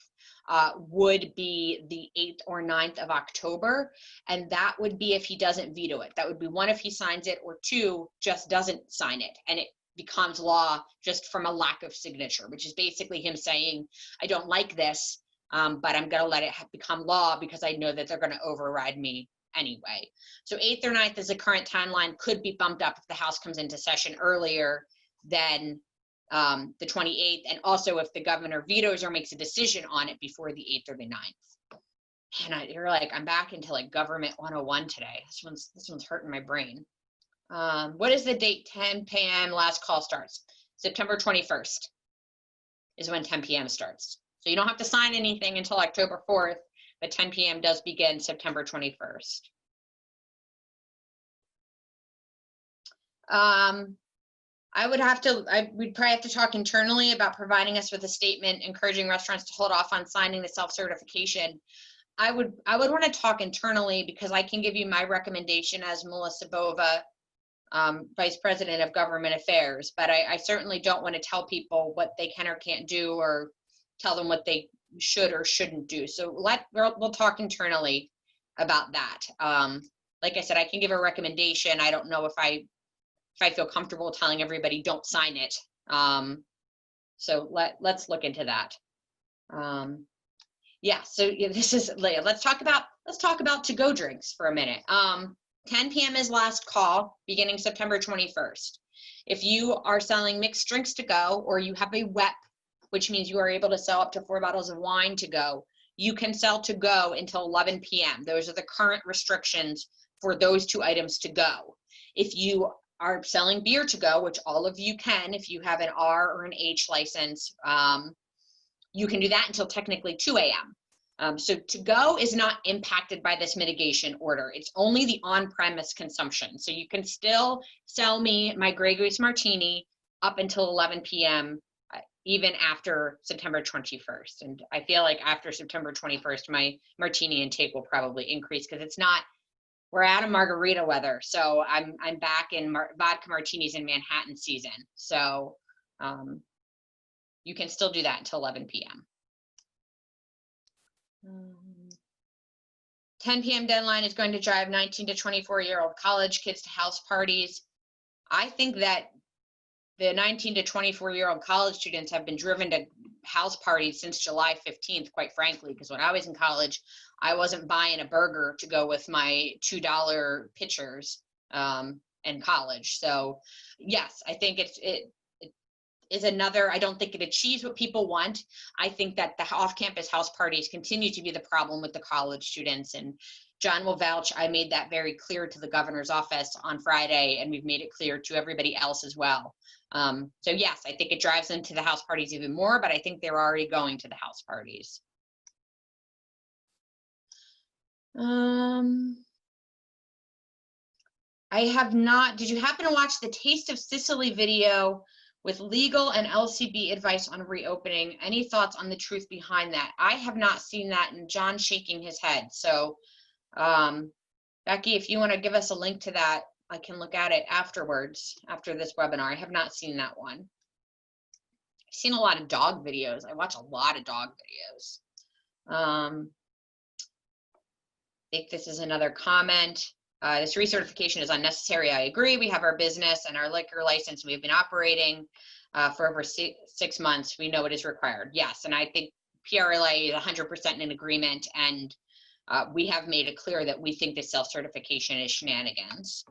Would be the 8th or 9th of October. And that would be if he doesn't veto it. That would be one, if he signs it, or two, just doesn't sign it. And it becomes law just from a lack of signature, which is basically him saying, I don't like this, but I'm going to let it become law because I know that they're going to override me anyway. So 8th or 9th is the current timeline, could be bumped up if the House comes into session earlier than the 28th, and also if the governor vetoes or makes a decision on it before the 8th or the 9th. And you're like, I'm back into like government 101 today. This one's hurting my brain. What is the date? 10 p.m. last call starts. September 21st is when 10 p.m. starts. So you don't have to sign anything until October 4th, but 10 p.m. does begin September 21st. We'd probably have to talk internally about providing us with a statement encouraging restaurants to hold off on signing the self-certification. I would want to talk internally because I can give you my recommendation as Melissa Bova, Vice President of Government Affairs, but I certainly don't want to tell people what they can or can't do or tell them what they should or shouldn't do. So we'll talk internally about that. Like I said, I can give a recommendation. I don't know if I feel comfortable telling everybody don't sign it. So let's look into that. Yeah, so this is Leah. Let's talk about to-go drinks for a minute. 10 p.m. is last call, beginning September 21st. If you are selling mixed drinks to go, or you have a WEP, which means you are able to sell up to 4 bottles of wine to go, you can sell to go until 11 p.m. Those are the current restrictions for those two items to go. If you are selling beer to go, which all of you can, if you have an R or an H license, you can do that until technically 2 a.m. So to go is not impacted by this mitigation order. It's only the on-premise consumption. So you can still sell me my Grey Goose Martini up until 11 p.m. Even after September 21st. And I feel like after September 21st, my martini intake will probably increase because it's not, we're out of margarita weather, so I'm back in vodka martinis in Manhattan season. So you can still do that until 11 p.m. 10 p.m. deadline is going to drive 19 to 24-year-old college kids to house parties. I think that the 19 to 24-year-old college students have been driven to house parties since July 15th, quite frankly, because when I was in college, I wasn't buying a burger to go with my $2 pitchers in college. So yes, I think it is another, I don't think it achieves what people want. I think that the off-campus house parties continue to be the problem with the college students, and John will vouch. I made that very clear to the governor's office on Friday, and we've made it clear to everybody else as well. So yes, I think it drives them to the house parties even more, but I think they're already going to the house parties. I have not, did you happen to watch the Taste of Sicily video with legal and LCB advice on reopening? Any thoughts on the truth behind that? I have not seen that, and John's shaking his head. So Becky, if you want to give us a link to that, I can look at it afterwards, after this webinar. I have not seen that one. I've seen a lot of dog videos. I watch a lot of dog videos. I think this is another comment. This recertification is unnecessary. I agree. We have our business and our liquor license. We've been operating for over 6 months. We know it is required. Yes, and I think PRLA is 100% in agreement, and we have made it clear that we think this self-certification is shenanigans.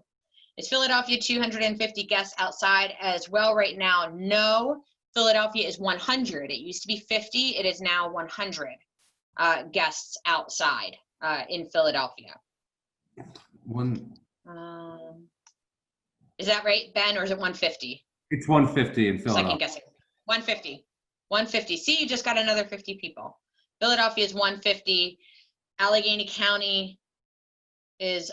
Is Philadelphia 250 guests outside as well right now? No, Philadelphia is 100. It used to be 50. It is now 100 guests outside in Philadelphia. Is that right, Ben, or is it 150? It's 150 in Philadelphia. Second guessing. 150. 150. See, you just got another 50 people. Philadelphia is 150. Allegheny County is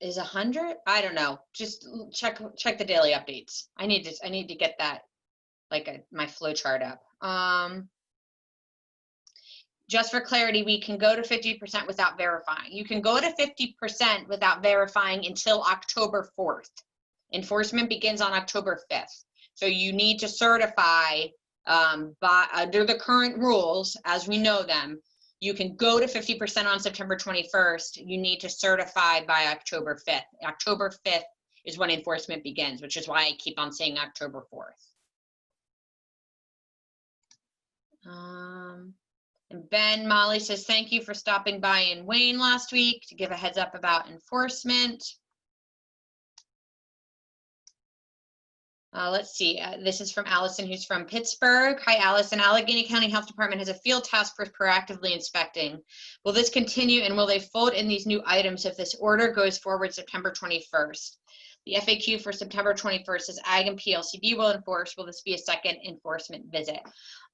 100. I don't know. Just check the daily updates. I need to get that, like my flow chart up. Just for clarity, we can go to 50% without verifying. You can go to 50% without verifying until October 4th. Enforcement begins on October 5th. So you need to certify under the current rules, as we know them. You can go to 50% on September 21st. You need to certify by October 5th. October 5th is when enforcement begins, which is why I keep on saying October 4th. And Ben Molly says, thank you for stopping by in Wayne last week to give a heads up about enforcement. Let's see, this is from Allison, who's from Pittsburgh. Hi, Allison. Allegheny County Health Department has a field task force proactively inspecting. Will this continue, and will they fold in these new items if this order goes forward September 21st? The FAQ for September 21st is Ag and PLCB will enforce. Will this be a second enforcement visit?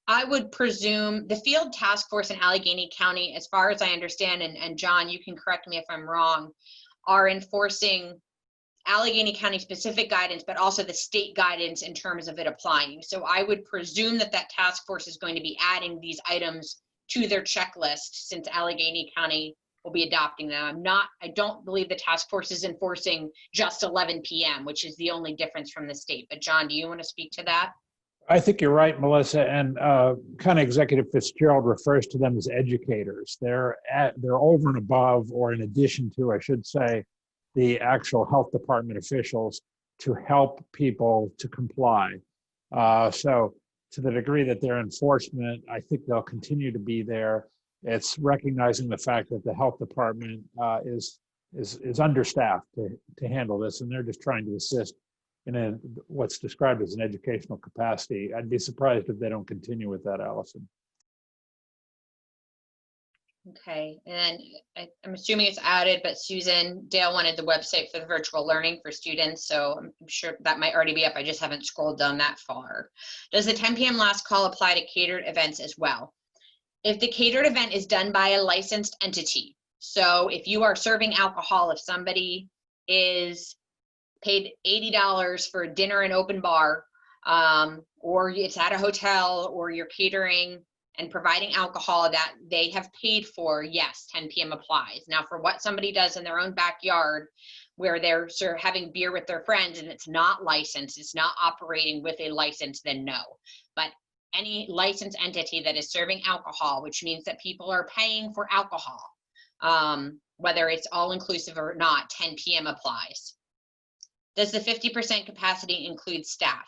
I would presume the field task force in Allegheny County, as far as I understand, and John, you can correct me if I'm wrong, are enforcing Allegheny County specific guidance, but also the state guidance in terms of it applying. So I would presume that that task force is going to be adding these items to their checklist, since Allegheny County will be adopting them. I don't believe the task force is enforcing just 11 p.m., which is the only difference from the state. But John, do you want to speak to that? I think you're right, Melissa, and County Executive Fitzgerald refers to them as educators. They're over and above, or in addition to, I should say, the actual health department officials to help people to comply. So to the degree that they're enforcement, I think they'll continue to be there. It's recognizing the fact that the health department is understaffed to handle this, and they're just trying to assist in what's described as an educational capacity. I'd be surprised if they don't continue with that, Allison. Okay, and then I'm assuming it's added, but Susan, Dale wanted the website for the virtual learning for students, so I'm sure that might already be up. I just haven't scrolled down that far. Does the 10 p.m. last call apply to catered events as well? If the catered event is done by a licensed entity, so if you are serving alcohol, if somebody is paid $80 for dinner and open bar, or it's at a hotel, or you're catering and providing alcohol that they have paid for, yes, 10 p.m. applies. Now, for what somebody does in their own backyard, where they're sort of having beer with their friends and it's not licensed, it's not operating with a license, then no. But any licensed entity that is serving alcohol, which means that people are paying for alcohol, whether it's all inclusive or not, 10 p.m. applies. Does the 50% capacity include staff?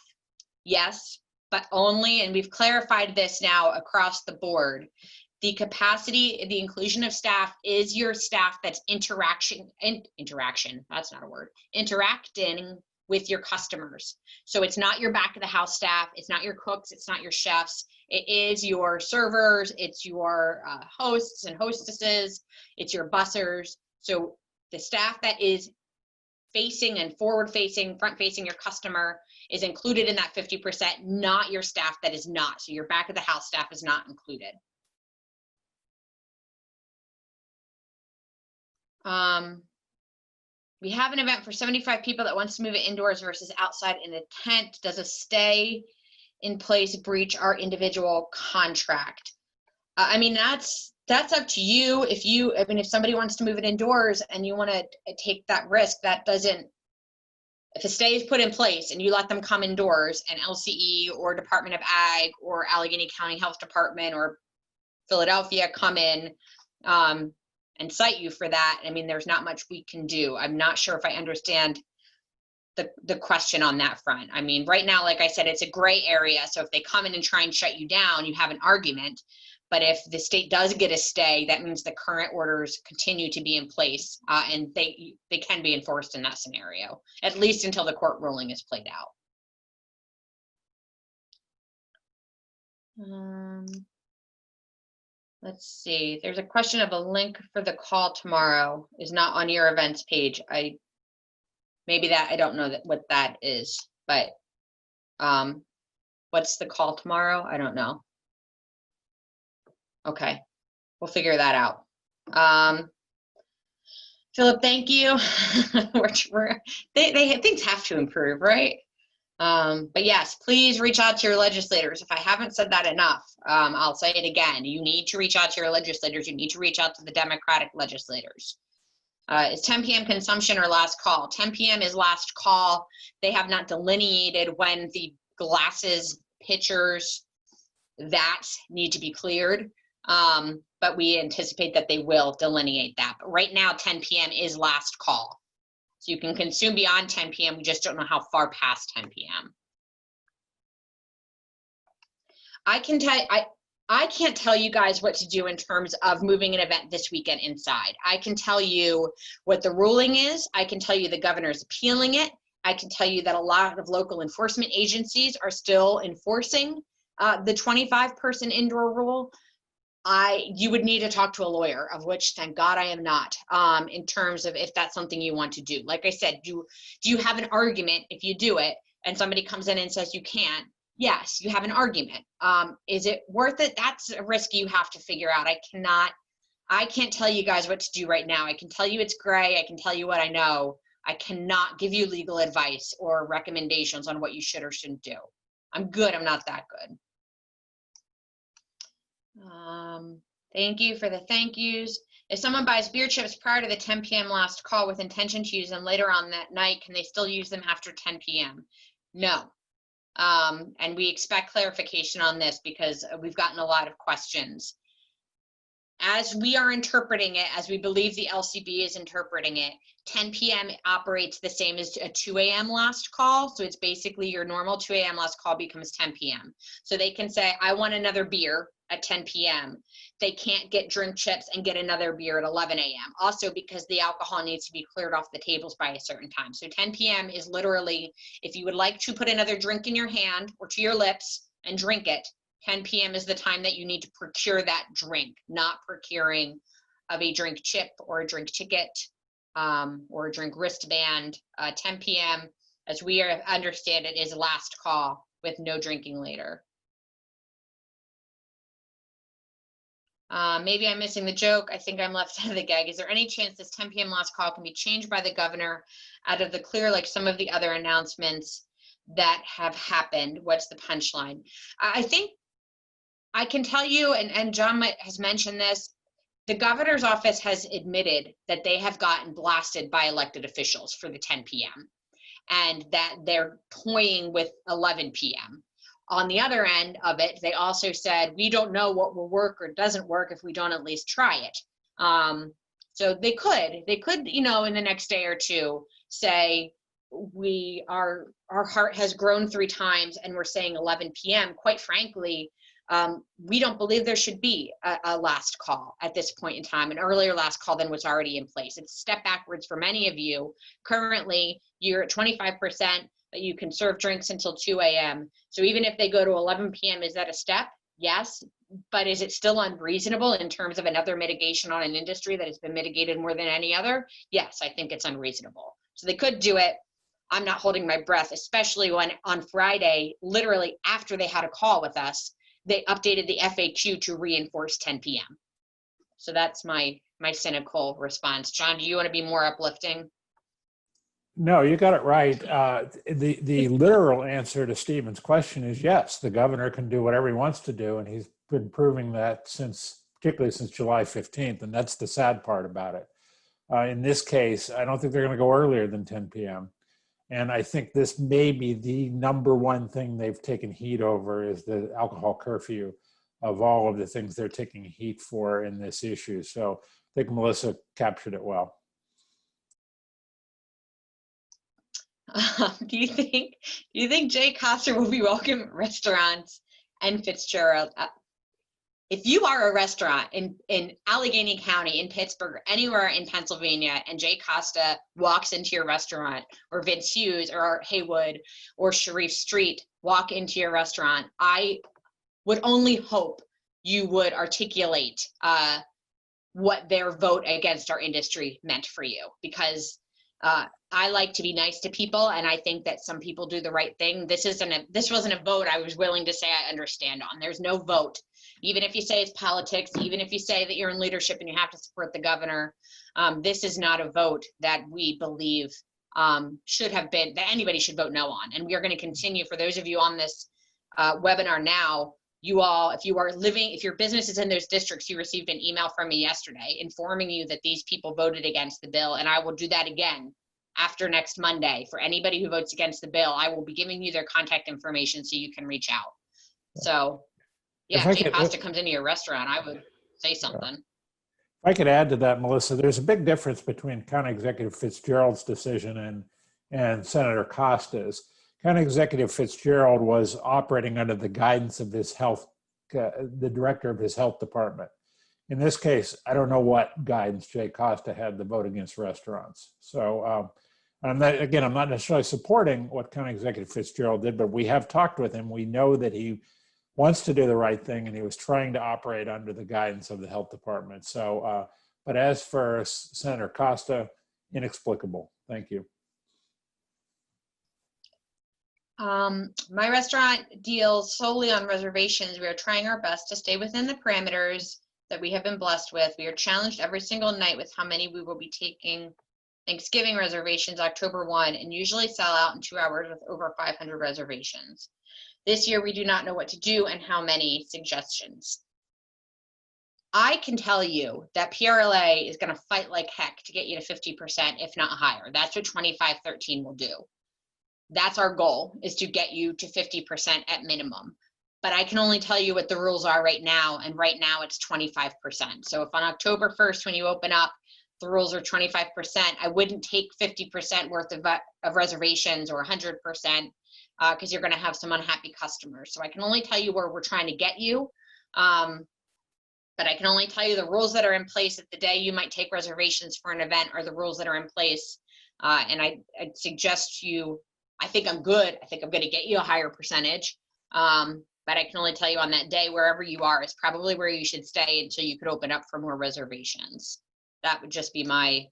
Yes, but only, and we've clarified this now across the board, the capacity, the inclusion of staff is your staff that's interacting with your customers. So it's not your back of the house staff, it's not your cooks, it's not your chefs, it is your servers, it's your hosts and hostesses, it's your bussers. So the staff that is facing and forward facing, front facing your customer is included in that 50%, not your staff that is not. So your back of the house staff is not included. We have an event for 75 people that wants to move it indoors versus outside in a tent. Does a stay in place breach our individual contract? I mean, that's up to you. If somebody wants to move it indoors and you want to take that risk, that doesn't if a stay is put in place and you let them come indoors, and LCE or Department of Ag or Allegheny County Health Department or Philadelphia come in and cite you for that, I mean, there's not much we can do. I'm not sure if I understand the question on that front. I mean, right now, like I said, it's a gray area. So if they come in and try and shut you down, you have an argument. But if the state does get a stay, that means the current orders continue to be in place, and they can be enforced in that scenario, at least until the court ruling is played out. Let's see. There's a question of a link for the call tomorrow is not on your events page. Maybe that, I don't know what that is, but what's the call tomorrow? I don't know. Okay, we'll figure that out. Philip, thank you. Things have to improve, right? But yes, please reach out to your legislators. If I haven't said that enough, I'll say it again. You need to reach out to your legislators. You need to reach out to the Democratic legislators. Is 10 p.m. consumption or last call? 10 p.m. is last call. They have not delineated when the glasses, pitchers, that need to be cleared. But we anticipate that they will delineate that. But right now, 10 p.m. is last call. So you can consume beyond 10 p.m. We just don't know how far past 10 p.m. I can't tell you guys what to do in terms of moving an event this weekend inside. I can tell you what the ruling is. I can tell you the governor's appealing it. I can tell you that a lot of local enforcement agencies are still enforcing the 25-person indoor rule. You would need to talk to a lawyer, of which thank God I am not, in terms of if that's something you want to do. Like I said, do you have an argument if you do it and somebody comes in and says you can't? Yes, you have an argument. Is it worth it? That's a risk you have to figure out. I can't tell you guys what to do right now. I can tell you it's gray. I can tell you what I know. I cannot give you legal advice or recommendations on what you should or shouldn't do. I'm good. I'm not that good. Thank you for the thank yous. If someone buys beer chips prior to the 10 p.m. last call with intention to use them later on that night, can they still use them after 10 p.m.? No. And we expect clarification on this because we've gotten a lot of questions. As we are interpreting it, as we believe the LCB is interpreting it, 10 p.m. operates the same as a 2 a.m. last call. So it's basically your normal 2 a.m. last call becomes 10 p.m. So they can say, I want another beer at 10 p.m. They can't get drink chips and get another beer at 11 a.m. Also because the alcohol needs to be cleared off the tables by a certain time. So 10 p.m. is literally, if you would like to put another drink in your hand or to your lips and drink it, 10 p.m. is the time that you need to procure that drink, not procuring of a drink chip or a drink ticket or a drink wristband. 10 p.m., as we understand it, is last call with no drinking later. Maybe I'm missing the joke. I think I'm left out of the gag. Is there any chance this 10 p.m. last call can be changed by the governor out of the clear, like some of the other announcements that have happened? What's the punchline? I think I can tell you, and John has mentioned this, the governor's office has admitted that they have gotten blasted by elected officials for the 10 p.m. and that they're toying with 11 p.m. On the other end of it, they also said, we don't know what will work or doesn't work if we don't at least try it. So they could, you know, in the next day or two say, our heart has grown 3 times and we're saying 11 p.m. Quite frankly, we don't believe there should be a last call at this point in time, an earlier last call than what's already in place. It's a step backwards for many of you. Currently, you're at 25%, but you can serve drinks until 2 a.m. So even if they go to 11 p.m., is that a step? Yes. But is it still unreasonable in terms of another mitigation on an industry that has been mitigated more than any other? Yes, I think it's unreasonable. So they could do it. I'm not holding my breath, especially when on Friday, literally after they had a call with us, they updated the FAQ to reinforce 10 p.m. So that's my cynical response. John, do you want to be more uplifting? No, you got it right. The literal answer to Stephen's question is yes, the governor can do whatever he wants to do, and he's been proving that particularly since July 15th, and that's the sad part about it. In this case, I don't think they're going to go earlier than 10 p.m. And I think this may be the number one thing they've taken heat over is the alcohol curfew of all of the things they're taking heat for in this issue. So I think Melissa captured it well. Do you think Jay Costa will be welcome at restaurants and Fitzgerald? If you are a restaurant in Allegheny County, in Pittsburgh, or anywhere in Pennsylvania, and Jay Costa walks into your restaurant, or Vince Hughes or Haywood or Sharif Street walk into your restaurant, I would only hope you would articulate what their vote against our industry meant for you, because I like to be nice to people, and I think that some people do the right thing. This wasn't a vote I was willing to say I understand on. There's no vote. Even if you say it's politics, even if you say that you're in leadership and you have to support the governor, this is not a vote that we believe should have been, that anybody should vote no on. And we are going to continue, for those of you on this webinar now, you all, if your business is in those districts, you received an email from me yesterday informing you that these people voted against the bill, and I will do that again after next Monday. For anybody who votes against the bill, I will be giving you their contact information so you can reach out. So yeah, if Jay Costa comes into your restaurant, I would say something. If I could add to that, Melissa, there's a big difference between County Executive Fitzgerald's decision and Senator Costa's. County Executive Fitzgerald was operating under the guidance of his the director of his health department. In this case, I don't know what guidance Jay Costa had to vote against restaurants. So I'm not necessarily supporting what County Executive Fitzgerald did, but we have talked with him. We know that he wants to do the right thing, and he was trying to operate under the guidance of the health department. So, but as for Senator Costa, inexplicable. Thank you. My restaurant deals solely on reservations. We are trying our best to stay within the parameters that we have been blessed with. We are challenged every single night with how many we will be taking Thanksgiving reservations October 1, and usually sell out in 2 hours with over 500 reservations. This year, we do not know what to do and how many suggestions. I can tell you that PRLA is going to fight like heck to get you to 50%, if not higher. That's what 2513 will do. That's our goal, is to get you to 50% at minimum. But I can only tell you what the rules are right now, and right now it's 25%. So if on October 1st, when you open up, the rules are 25%, I wouldn't take 50% worth of reservations or 100%, because you're going to have some unhappy customers. So I can only tell you where we're trying to get you. But I can only tell you the rules that are in place at the day you might take reservations for an event are the rules that are in place. And I'd suggest you, I think I'm good. I think I'm going to get you a higher percentage. But I can only tell you on that day, wherever you are, is probably where you should stay until you could open up for more reservations. That would just be my,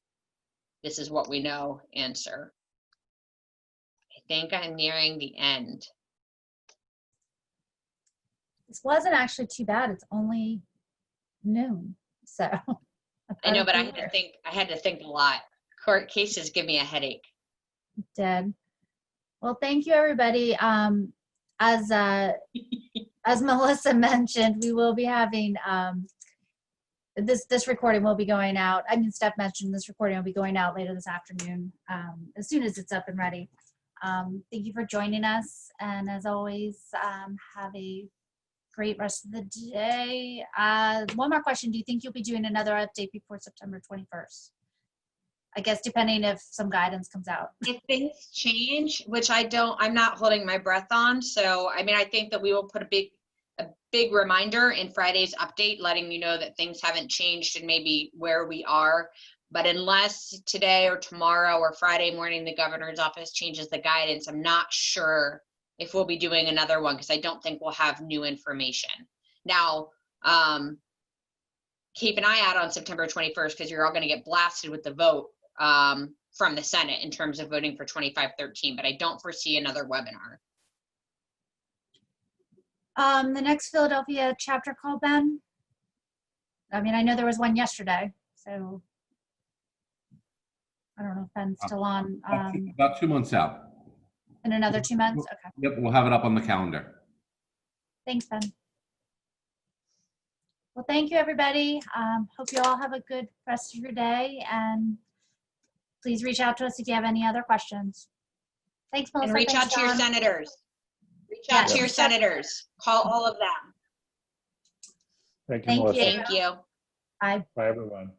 this is what we know answer. I think I'm nearing the end. This wasn't actually too bad. It's only noon, so. I know, but I had to think a lot. Court cases give me a headache. Did. Well, thank you, everybody. As Melissa mentioned, we will be having this recording will be going out. I mean, Steph mentioned this recording will be going out later this afternoon, as soon as it's up and ready. Thank you for joining us, and as always, have a great rest of the day. One more question: do you think you'll be doing another update before September 21st? I guess depending if some guidance comes out. If things change, which I'm not holding my breath on. So, I mean, I think that we will put a big reminder in Friday's update, letting you know that things haven't changed and maybe where we are. But unless today or tomorrow or Friday morning, the governor's office changes the guidance, I'm not sure if we'll be doing another one, because I don't think we'll have new information. Now, keep an eye out on September 21st, because you're all going to get blasted with the vote from the Senate in terms of voting for 2513, but I don't foresee another webinar. The next Philadelphia chapter call, Ben? I mean, I know there was one yesterday, so I don't know if Ben's still on. About 2 months out. In another 2 months? Okay. Yep, we'll have it up on the calendar. Thanks, Ben. Well, thank you, everybody. Hope you all have a good rest of your day, and please reach out to us if you have any other questions. Thanks, Melissa. And reach Thanks, out to your John. senators. Reach out to your senators. Call all of them. Thank you, Thank Melissa. you. Thank you. Bye. Bye, everyone.